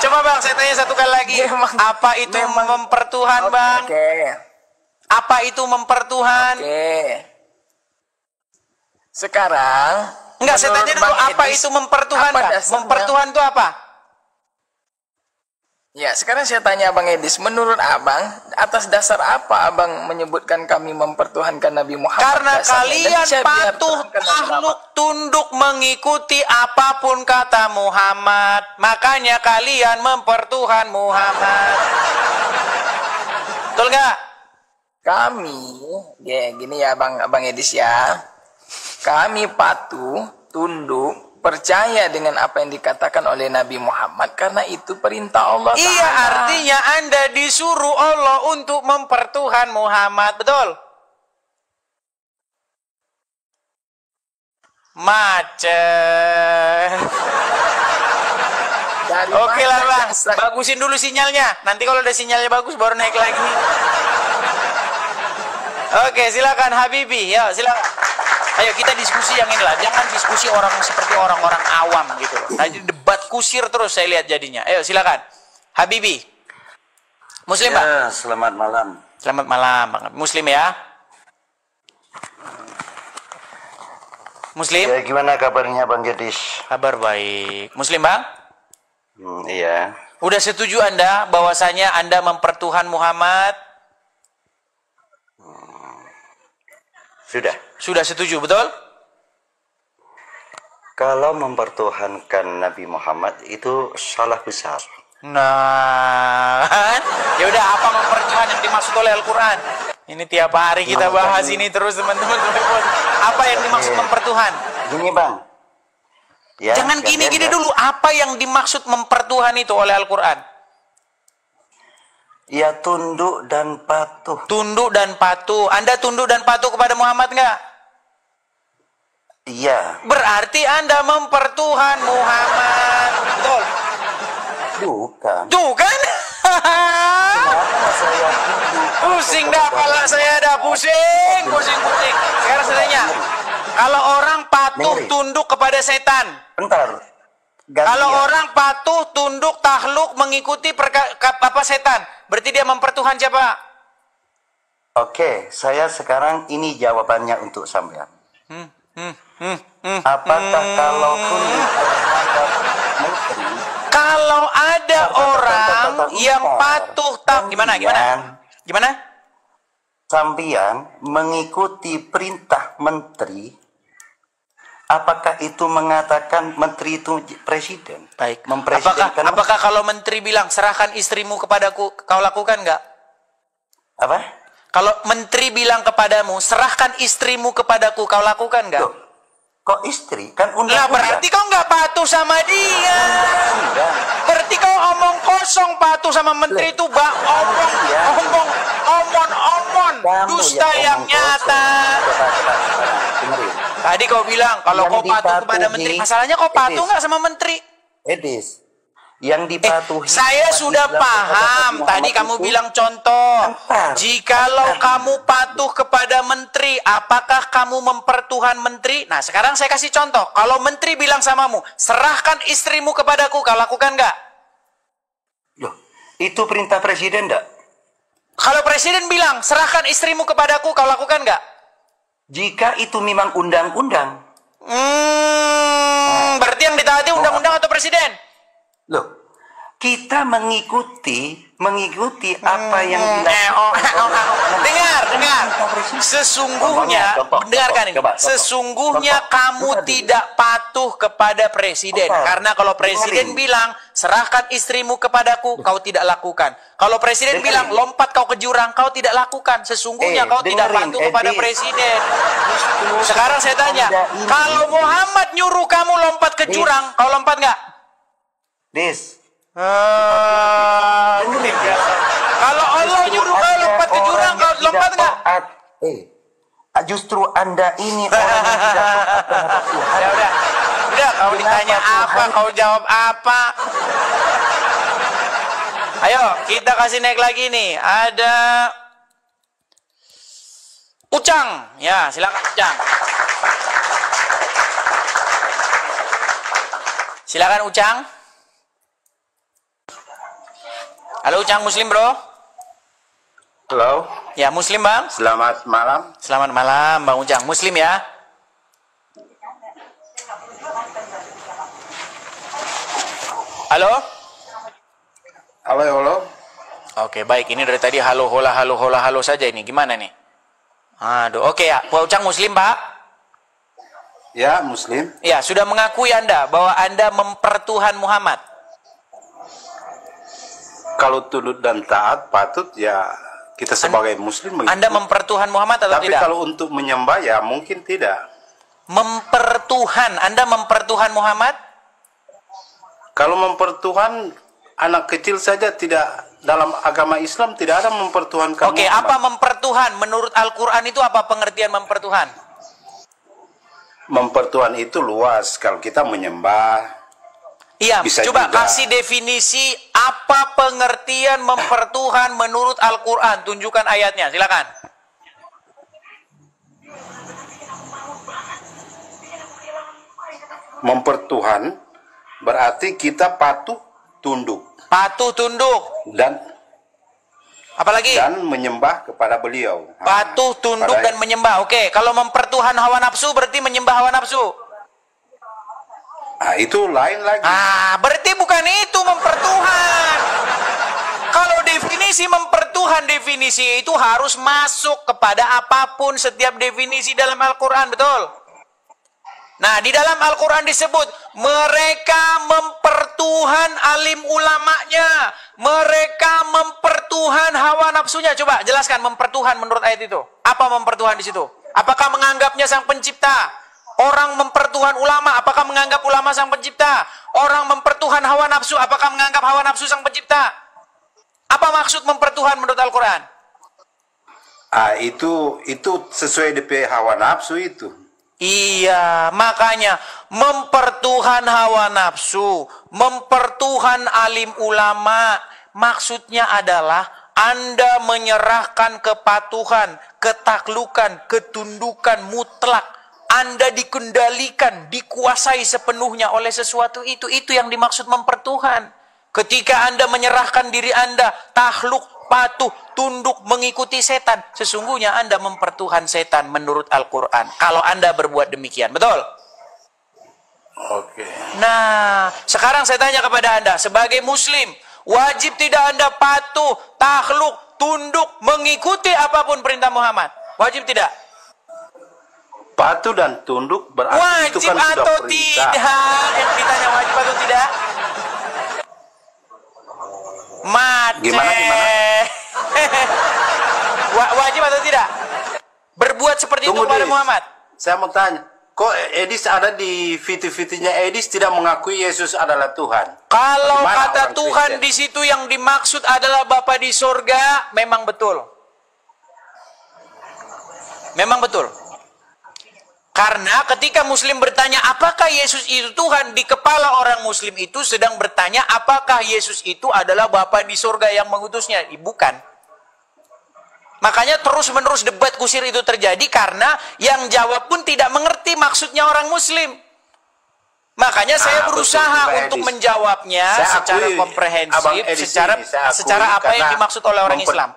Coba Bang, saya tanya satu kali lagi. Apa itu mempertuhan, Bang? Apa itu mempertuhan? Sekarang enggak, saya tanya dulu, apa itu mempertuhan, Bang? Mempertuhan itu apa? Ya, sekarang saya tanya Bang Edis, menurut Abang, atas dasar apa Abang menyebutkan kami mempertuhankan Nabi Muhammad? Karena kalian patuh, takluk, tunduk, mengikuti apapun kata Muhammad. Makanya kalian mempertuhan Muhammad. Betul nggak? Kami, gini ya Bang Edis ya. Kami patuh, tunduk, percaya dengan apa yang dikatakan oleh Nabi Muhammad karena itu perintah Allah Ta'ala. Iya, artinya Anda disuruh Allah untuk mempertuhan Muhammad, betul? Macet. Oke lah Bang, bagusin dulu sinyalnya. Nanti kalau ada sinyalnya bagus baru naik lagi. Oke, silakan Habibi. Ya, silakan. Ayo kita diskusi yang inilah, jangan diskusi orang seperti orang-orang awam gitu loh. Tadi debat kusir terus saya lihat jadinya. Ayo silakan, Habibi. Muslim Pak? Ya, selamat malam. Selamat malam, Bang. Muslim ya? Muslim? Ya, gimana kabarnya Bang Gedis? Kabar baik. Muslim Bang? Iya. Udah setuju Anda bahwasanya Anda mempertuhan Muhammad? Sudah. Sudah setuju, betul? Kalau mempertuhankan Nabi Muhammad itu salah besar. Nah, ya udah, apa mempertuhan yang dimaksud oleh Al-Quran? Ini tiap hari kita bahas ini terus teman-teman. Apa yang dimaksud mempertuhan? Gini bang. Ya, Jangan gini-gini dulu. Apa yang dimaksud mempertuhan itu oleh Al-Quran? Ya tunduk dan patuh. Tunduk dan patuh. Anda tunduk dan patuh kepada Muhammad nggak? Iya. Berarti Anda mempertuhan Muhammad. Betul? Bukan. Tuh kan? Kenapa saya Pusing dah kepala saya dah. Pusing. Sekarang sebenarnya, kalau orang patuh tunduk kepada setan. Bentar. Kalau orang patuh tunduk takluk mengikuti setan, berarti dia mempertuhan siapa? Oke, saya sekarang ini jawabannya untuk sampean. Apakah kalaupun terhadap menteri, Kalau ada orang yang patuh gimana? Sampean mengikuti perintah menteri, apakah itu mengatakan menteri itu presiden? Baik. Mempresidenkan Apakah kalau menteri bilang serahkan istrimu kepadaku, kau lakukan nggak? apa? Kalau menteri bilang kepadamu serahkan istrimu kepadaku, kau lakukan nggak? Loh, kok istri? Kan Lah undang-undang. berarti kau nggak patuh sama dia. Undang. Berarti kau omong kosong patuh sama menteri itu omong, Kamu dusta yang omong nyata. kosong. Dengerin. Tadi kau bilang kalau Yang kau patuh kepada dipatuhi, menteri, masalahnya kau patuh Edis. nggak sama menteri? Edis, yang dipatuhi. Saya umat sudah Islam paham. kepada Tadi Muhammad kamu itu bilang contoh. Antar. Jikalau kamu patuh kepada menteri, apakah kamu mempertuhan menteri? Nah, sekarang saya kasih contoh. Kalau menteri bilang samamu, serahkan istrimu kepadaku, kau lakukan nggak? Loh, itu perintah presiden enggak? Kalau presiden bilang, serahkan istrimu kepadaku, kau lakukan nggak? Jika itu memang undang-undang. Berarti yang ditaati undang-undang atau presiden? Loh, kita mengikuti apa yang dilakukan. Dengar. Sesungguhnya, dengarkan ini. Sesungguhnya kamu tidak patuh kepada presiden. Karena kalau presiden bilang, serahkan istrimu kepadaku, kau tidak lakukan. Kalau presiden bilang, lompat kau ke jurang, kau tidak lakukan. Sesungguhnya kau tidak patuh kepada presiden. Sekarang saya tanya, kalau Muhammad nyuruh kamu lompat ke jurang, kau lompat nggak? Des, Kalau Allah nyuruh kau lompat ke jurang, kau lompat nggak? Justru Anda ini orang yang tidak taat terhadap Tuhan. Udah, kau ditanya apa, kau jawab apa? Ayo, kita kasih naik lagi nih. Ada Ucang. Ya, silakan Ucang. Silakan Ucang. Halo Ucang, Muslim bro? Halo. Ya, Muslim bang? Selamat malam. Selamat malam Bang Ucang, Muslim ya? Halo? Halo. Oke, baik. Ini dari tadi halo hola saja ini. Gimana nih? Aduh, oke ya. Pak Ucang Muslim, Pak? Ya, Muslim. Ya, sudah mengakui Anda bahwa Anda mempertuhan Muhammad. Kalau tunduk dan taat patut ya kita sebagai Muslim mengikuti. Anda mempertuhan Muhammad atau Tapi tidak? kalau untuk menyembah ya mungkin tidak. Mempertuhan. Anda mempertuhan Muhammad? Kalau mempertuhan anak kecil saja tidak, dalam agama Islam tidak ada mempertuhankan Oke, Muhammad. apa mempertuhan? Menurut Al-Quran itu apa pengertian mempertuhan? Mempertuhan itu luas. Kalau kita menyembah, Iya, bisa coba juga. kasih definisi apa pengertian mempertuhan menurut Al-Quran. Tunjukkan ayatnya, silakan. mempertuhan berarti kita patuh tunduk Patuh tunduk. dan Apalagi? menyembah kepada beliau. Patuh tunduk dan menyembah. Oke, kalau mempertuhan hawa nafsu berarti menyembah hawa nafsu. Nah, itu lain lagi. Berarti bukan itu mempertuhan. Kalau definisi mempertuhan, definisi itu harus masuk kepada apapun setiap definisi dalam Al-Quran, betul? Nah, di dalam Al-Quran disebut, mereka mempertuhan alim ulamanya. Mereka mempertuhan hawa nafsunya. Coba jelaskan mempertuhan menurut ayat itu. Apa mempertuhan di situ? Apakah menganggapnya sang pencipta? Orang mempertuhan ulama, apakah menganggap ulama sang pencipta? Orang mempertuhan hawa nafsu, apakah menganggap hawa nafsu sang pencipta? Apa maksud mempertuhan menurut Al-Quran? Itu sesuai dengan hawa nafsu itu. Iya, makanya mempertuhan hawa nafsu, mempertuhan alim ulama, maksudnya adalah Anda menyerahkan kepatuhan, ketaklukan, ketundukan mutlak. Anda dikendalikan, dikuasai sepenuhnya oleh sesuatu itu. Itu yang dimaksud mempertuhan. Ketika Anda menyerahkan diri Anda, takluk, patuh, tunduk, mengikuti setan, sesungguhnya Anda mempertuhan setan menurut Al-Quran. Kalau Anda berbuat demikian, betul? Oke. Nah, sekarang saya tanya kepada Anda, sebagai Muslim, wajib tidak Anda patuh, takluk, tunduk, mengikuti apapun perintah Muhammad? Wajib tidak? Patuh dan tunduk berarti itu wajib kan sudah atau perintah. tidak? Yang ditanya wajib atau tidak? Macet. Gimana? Wajib atau tidak? Berbuat seperti itu kepada Muhammad? Saya mau tanya, kok Edis ada di video-videonya Edis tidak mengakui Yesus adalah Tuhan? Kalau Bagaimana kata orang Tuhan Kristen? di situ yang dimaksud adalah Bapa di sorga, memang betul. Memang betul. Karena ketika Muslim bertanya, apakah Yesus itu Tuhan? Di kepala orang Muslim itu sedang bertanya, apakah Yesus itu adalah Bapa di sorga yang mengutusnya? Bukan. Makanya terus-menerus debat kusir itu terjadi karena yang jawab pun tidak mengerti maksudnya orang Muslim. Makanya saya berusaha untuk menjawabnya secara komprehensif, secara apa yang dimaksud oleh orang Islam.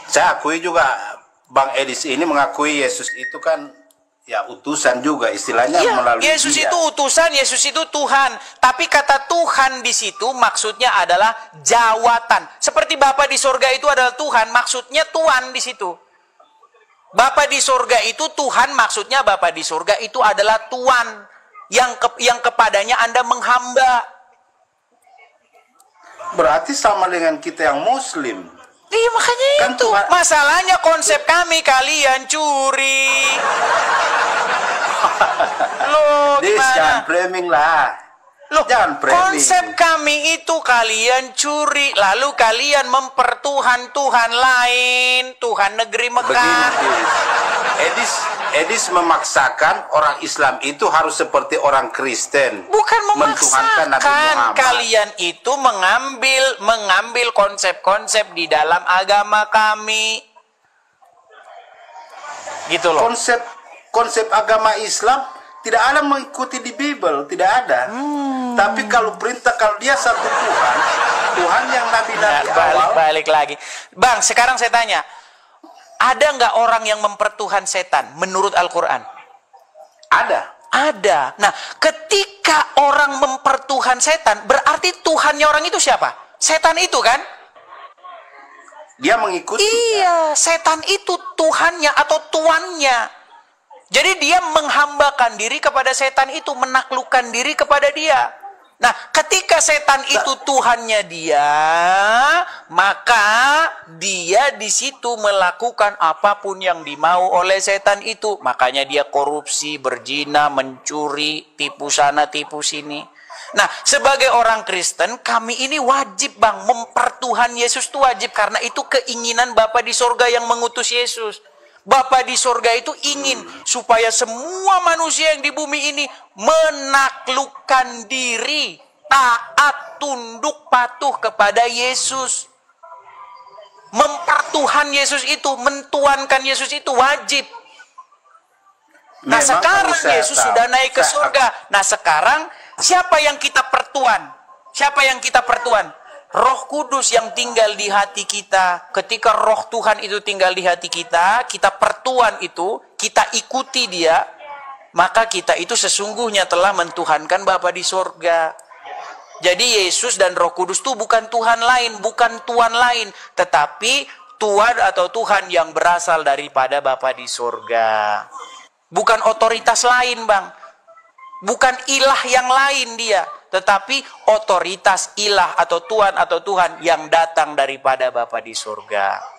Saya akui juga Bang Edis ini mengakui Yesus itu kan ya utusan juga istilahnya melalui Yesus dia. itu utusan, Yesus itu Tuhan. Tapi kata Tuhan di situ maksudnya adalah jawatan. Seperti Bapa di sorga itu adalah Tuhan, maksudnya Tuhan di situ. Bapa di sorga itu Tuhan, maksudnya Bapa di sorga itu adalah Tuhan yang kepadanya Anda menghamba. Berarti sama dengan kita yang Muslim. Iya makanya kan itu Tuhan. Masalahnya konsep kami kalian curi. Loh gimana? Jangan framing lah. Loh, jangan framing. Konsep kami itu kalian curi, lalu kalian mempertuhan Tuhan lain, Tuhan negeri Mekah. Edis memaksakan orang Islam itu harus seperti orang Kristen. Bukan memaksakan. Nabi Muhammad. Kalian itu mengambil konsep-konsep di dalam agama kami. Gitu loh. Konsep agama Islam tidak ada mengikuti di Bible, tidak ada. Tapi kalau dia satu Tuhan, Tuhan yang nabi-nabi awal. Balik lagi. Bang, sekarang saya tanya. Ada nggak orang yang mempertuhan setan menurut Al-Quran? Ada. Nah, ketika orang mempertuhan setan, berarti Tuhannya orang itu siapa? Setan itu kan? Dia mengikuti. Iya, setan itu Tuhannya atau tuannya. Jadi dia menghambakan diri kepada setan itu, menaklukkan diri kepada dia. Nah, ketika setan itu Tuhannya dia, maka dia di situ melakukan apapun yang dimau oleh setan itu. Makanya dia korupsi, berzina, mencuri, tipu sana, tipu sini. Nah, sebagai orang Kristen, kami ini wajib Bang, mempertuhan Yesus itu wajib. Karena itu keinginan Bapa di sorga yang mengutus Yesus. Bapa di sorga itu ingin supaya semua manusia yang di bumi ini menaklukkan diri, taat, tunduk, patuh kepada Yesus. Mempertuhan Yesus itu, mentuankan Yesus itu wajib. Nah, sekarang Yesus sudah naik ke surga. Nah, sekarang siapa yang kita pertuan? Siapa yang kita pertuan? Roh Kudus yang tinggal di hati kita. Ketika Roh Tuhan itu tinggal di hati kita, kita pertuan itu, kita ikuti dia, maka kita itu sesungguhnya telah mentuhankan Bapa di sorga. Jadi Yesus dan Roh Kudus itu bukan Tuhan lain, bukan Tuhan lain, tetapi Tuhan atau Tuhan yang berasal daripada Bapa di sorga. Bukan otoritas lain, Bang. Bukan ilah yang lain dia. Tetapi otoritas ilah atau Tuhan yang datang daripada Bapa di surga.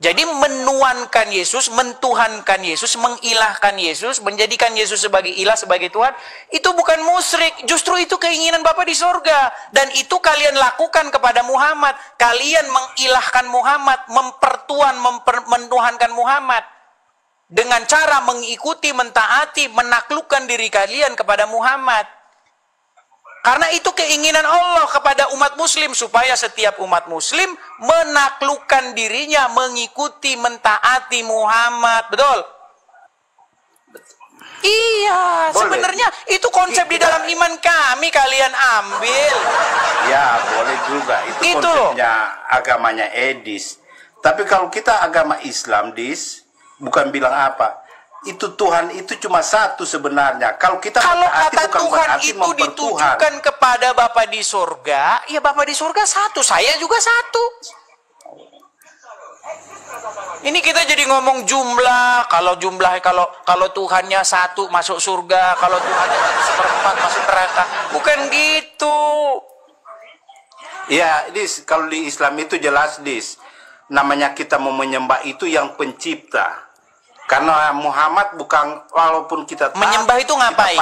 Jadi menuankan Yesus, mentuhankan Yesus, mengilahkan Yesus, menjadikan Yesus sebagai ilah, sebagai Tuhan, itu bukan musyrik. Justru itu keinginan Bapa di surga. Dan itu kalian lakukan kepada Muhammad. Kalian mengilahkan Muhammad, mentuhankan Muhammad. Dengan cara mengikuti, mentaati, menaklukkan diri kalian kepada Muhammad. Karena itu keinginan Allah kepada umat muslim, supaya setiap umat muslim menaklukkan dirinya, mengikuti, mentaati Muhammad. Betul? Iya, sebenarnya itu konsep di dalam iman kami, kalian ambil. Ya, boleh juga. Itu konsepnya agamanya Edis. Tapi kalau kita agama Islam, Dis, bukan bilang apa. Itu Tuhan itu cuma satu sebenarnya. Kalau kata Tuhan itu ditujukan kepada Bapa di surga, ya Bapa di surga satu, saya juga satu. Ini kita jadi ngomong jumlah, kalau Tuhannya satu masuk surga, kalau Tuhannya 1/4 masuk neraka. Bukan gitu. Ya, Dis, kalau di Islam itu jelas, Dis. Namanya kita mau menyembah itu yang pencipta. Karena Muhammad bukan, walaupun kita menyembah itu ngapain?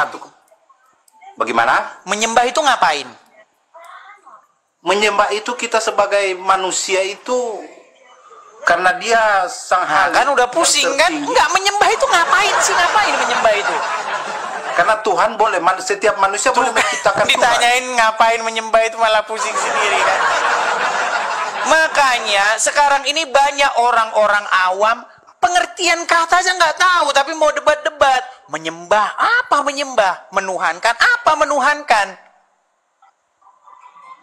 Bagaimana? Menyembah itu ngapain? Menyembah itu kita sebagai manusia itu karena dia sang halik. Kan udah pusing kan? Enggak, menyembah itu ngapain sih? Ngapain menyembah itu? Karena Tuhan boleh, setiap manusia boleh menciptakan Tuhan. Ditanyain ngapain menyembah itu malah pusing sendiri kan? Makanya sekarang ini banyak orang-orang awam pengertian kata aja nggak tahu, tapi mau debat-debat. Menyembah apa menyembah? Menuhankan apa menuhankan?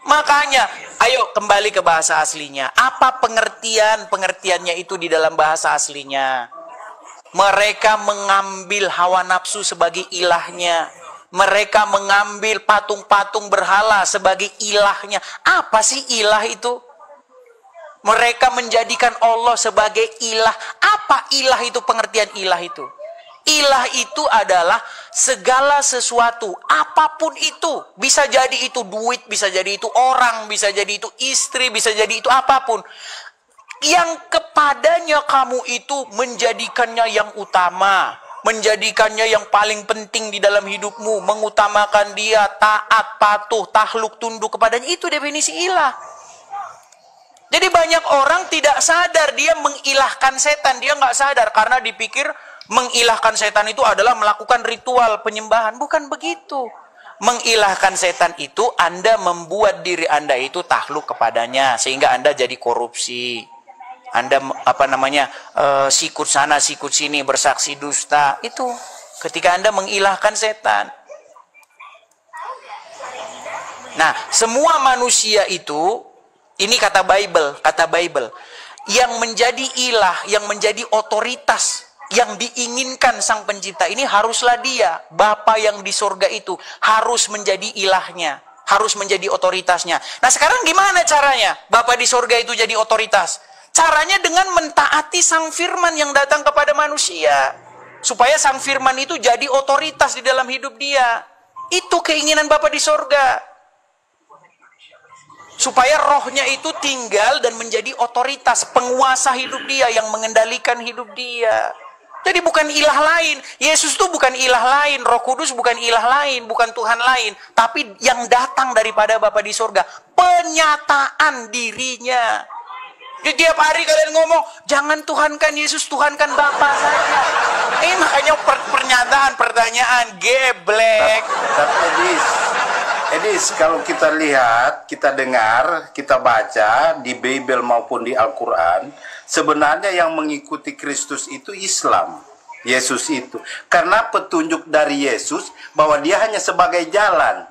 Makanya, ayo kembali ke bahasa aslinya. Apa pengertiannya itu di dalam bahasa aslinya? Mereka mengambil hawa nafsu sebagai ilahnya. Mereka mengambil patung-patung berhala sebagai ilahnya. Apa sih ilah itu? Mereka menjadikan Allah sebagai ilah. Apa ilah itu? Pengertian ilah itu. Ilah itu adalah segala sesuatu, apapun itu. Bisa jadi itu duit, bisa jadi itu orang, bisa jadi itu istri, bisa jadi itu apapun. Yang kepadanya kamu itu menjadikannya yang utama. Menjadikannya yang paling penting di dalam hidupmu. Mengutamakan dia, taat, patuh, takluk, tunduk kepadanya. Itu definisi ilah. Jadi banyak orang tidak sadar dia mengilahkan setan. Dia nggak sadar karena dipikir mengilahkan setan itu adalah melakukan ritual penyembahan. Bukan begitu. Mengilahkan setan itu Anda membuat diri Anda itu takluk kepadanya. Sehingga Anda jadi korupsi. Anda sikut sana sikut sini, bersaksi dusta. Itu ketika Anda mengilahkan setan. Nah, semua manusia itu, ini kata Bible, yang menjadi ilah, yang menjadi otoritas, yang diinginkan sang pencipta ini haruslah dia, Bapa yang di surga itu, harus menjadi ilahnya, harus menjadi otoritasnya. Nah sekarang gimana caranya Bapa di surga itu jadi otoritas? Caranya dengan mentaati sang firman yang datang kepada manusia, supaya sang firman itu jadi otoritas di dalam hidup dia. Itu keinginan Bapa di surga. Supaya rohnya itu tinggal dan menjadi otoritas, penguasa hidup dia, yang mengendalikan hidup dia. Jadi bukan ilah lain. Yesus itu bukan ilah lain. Roh Kudus bukan ilah lain, bukan Tuhan lain. Tapi yang datang daripada Bapa di surga. Penyataan dirinya. Jadi tiap hari kalian ngomong, jangan tuhankan Yesus, tuhankan Bapa saja. Ini makanya pertanyaan geblek. Tapi Edis, kalau kita lihat, kita dengar, kita baca di Bible maupun di Al-Quran, sebenarnya yang mengikuti Kristus itu Islam. Yesus itu. Karena petunjuk dari Yesus bahwa dia hanya sebagai jalan.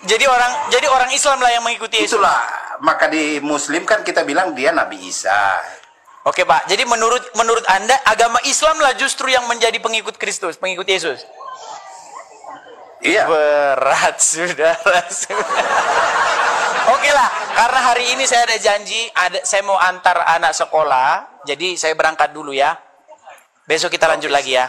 Jadi orang Islam lah yang mengikuti Yesus. Itulah, maka di Muslim kan kita bilang dia Nabi Isa. Oke Pak, jadi menurut Anda agama Islam lah justru yang menjadi pengikut Kristus, pengikut Yesus? Iya. Berat saudara. Oke lah, karena hari ini saya ada janji, saya mau antar anak sekolah, jadi saya berangkat dulu ya. Besok kita lanjut lagi ya.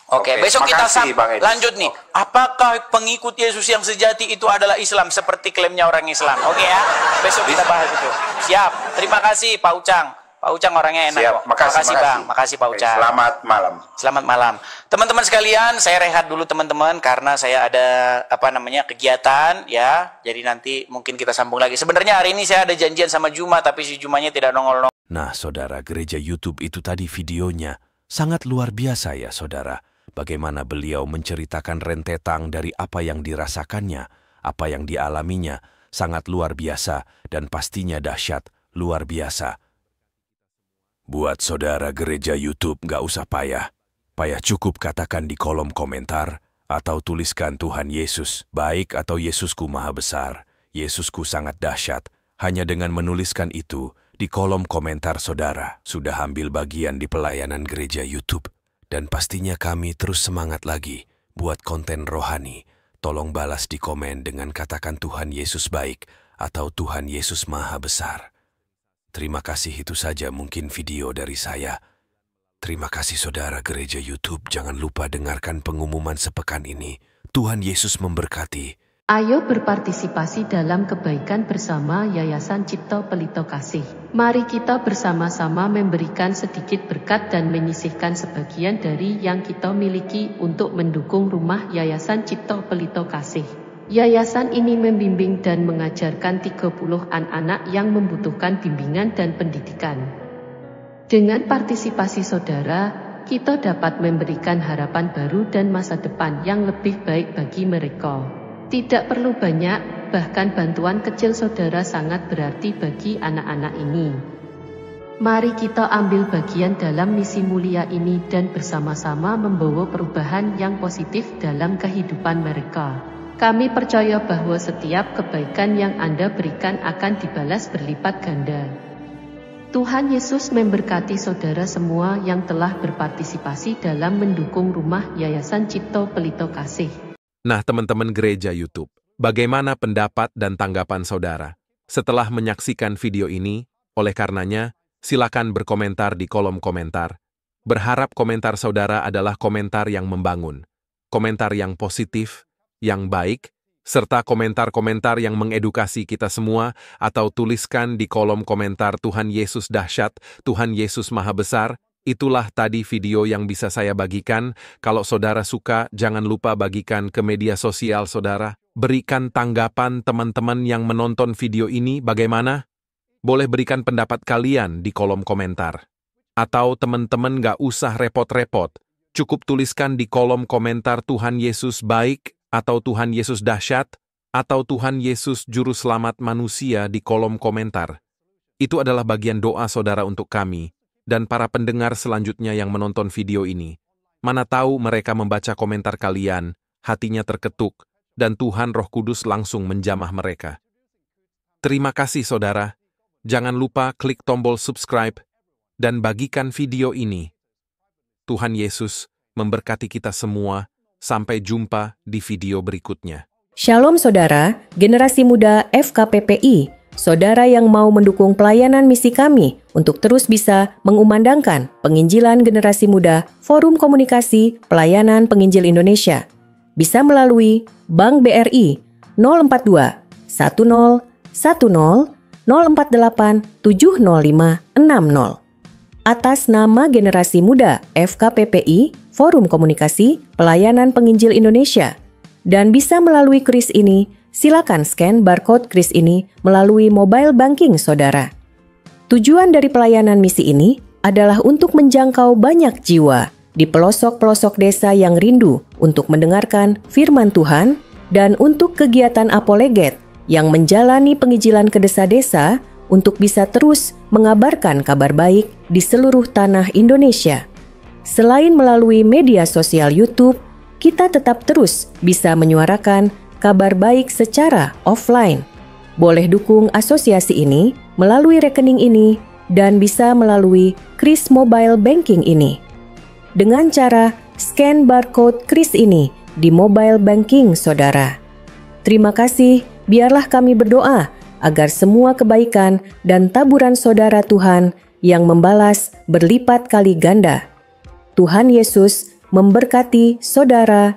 Oke, besok kita makasih, Bang Edis. lanjut nih. Apakah pengikut Yesus yang sejati itu adalah Islam seperti klaimnya orang Islam? Oke ya, besok kita bahas itu. Siap. Terima kasih Pak Ucang. Pak Ucang orangnya enak. Siap. Kok. Makasih, Bang. Makasih Pak Ucang. Selamat malam. Selamat malam. Teman-teman sekalian, saya rehat dulu teman-teman karena saya ada kegiatan ya. Jadi nanti mungkin kita sambung lagi. Sebenarnya hari ini saya ada janjian sama Juma tapi si Jumanya tidak nongol-nongol. Nah, saudara, gereja YouTube itu tadi videonya sangat luar biasa ya, saudara. Bagaimana beliau menceritakan rentetan dari apa yang dirasakannya, apa yang dialaminya, sangat luar biasa dan pastinya dahsyat, luar biasa. Buat saudara gereja YouTube nggak usah payah. Payah cukup katakan di kolom komentar atau tuliskan Tuhan Yesus, baik atau Yesusku maha besar, Yesusku sangat dahsyat. Hanya dengan menuliskan itu di kolom komentar saudara sudah ambil bagian di pelayanan gereja YouTube. Dan pastinya kami terus semangat lagi buat konten rohani. Tolong balas di komen dengan katakan Tuhan Yesus baik atau Tuhan Yesus maha besar. Terima kasih, itu saja mungkin video dari saya. Terima kasih saudara gereja YouTube. Jangan lupa dengarkan pengumuman sepekan ini. Tuhan Yesus memberkati. Ayo berpartisipasi dalam kebaikan bersama Yayasan Cipto Pelito Kasih. Mari kita bersama-sama memberikan sedikit berkat dan menyisihkan sebagian dari yang kita miliki untuk mendukung rumah Yayasan Cipto Pelito Kasih. Yayasan ini membimbing dan mengajarkan 30 anak-anak yang membutuhkan bimbingan dan pendidikan. Dengan partisipasi saudara, kita dapat memberikan harapan baru dan masa depan yang lebih baik bagi mereka. Tidak perlu banyak, bahkan bantuan kecil saudara sangat berarti bagi anak-anak ini. Mari kita ambil bagian dalam misi mulia ini dan bersama-sama membawa perubahan yang positif dalam kehidupan mereka. Kami percaya bahwa setiap kebaikan yang Anda berikan akan dibalas berlipat ganda. Tuhan Yesus memberkati saudara semua yang telah berpartisipasi dalam mendukung rumah Yayasan Cipto Pelito Kasih. Nah, teman-teman gereja YouTube, bagaimana pendapat dan tanggapan saudara? Setelah menyaksikan video ini, oleh karenanya, silakan berkomentar di kolom komentar. Berharap komentar saudara adalah komentar yang membangun, komentar yang positif, yang baik, serta komentar-komentar yang mengedukasi kita semua, atau tuliskan di kolom komentar Tuhan Yesus dahsyat, Tuhan Yesus maha besar. Itulah tadi video yang bisa saya bagikan. Kalau saudara suka, jangan lupa bagikan ke media sosial saudara. Berikan tanggapan teman-teman yang menonton video ini bagaimana? Boleh berikan pendapat kalian di kolom komentar. Atau teman-teman gak usah repot-repot. Cukup tuliskan di kolom komentar Tuhan Yesus baik, atau Tuhan Yesus dahsyat, atau Tuhan Yesus juru selamat manusia di kolom komentar. Itu adalah bagian doa saudara untuk kami dan para pendengar selanjutnya yang menonton video ini. Mana tahu mereka membaca komentar kalian, hatinya terketuk, dan Tuhan Roh Kudus langsung menjamah mereka. Terima kasih saudara. Jangan lupa klik tombol subscribe dan bagikan video ini. Tuhan Yesus memberkati kita semua. Sampai jumpa di video berikutnya. Shalom saudara, generasi muda FKPPI. Saudara yang mau mendukung pelayanan misi kami untuk terus bisa mengumandangkan penginjilan generasi muda Forum Komunikasi Pelayanan Penginjil Indonesia. Bisa melalui Bank BRI 042 10 10 048 705 60. Atas nama generasi muda FKPPI, Forum Komunikasi Pelayanan Penginjil Indonesia. Dan bisa melalui kris ini, silakan scan barcode kris ini melalui mobile banking saudara. Tujuan dari pelayanan misi ini adalah untuk menjangkau banyak jiwa di pelosok-pelosok desa yang rindu untuk mendengarkan firman Tuhan dan untuk kegiatan apoleget yang menjalani penginjilan ke desa-desa untuk bisa terus mengabarkan kabar baik di seluruh tanah Indonesia. Selain melalui media sosial YouTube, kita tetap terus bisa menyuarakan kabar baik secara offline. Boleh dukung asosiasi ini melalui rekening ini dan bisa melalui kris mobile banking ini. Dengan cara scan barcode kris ini di mobile banking saudara. Terima kasih, biarlah kami berdoa agar semua kebaikan dan taburan saudara Tuhan yang membalas berlipat kali ganda. Tuhan Yesus memberkati saudara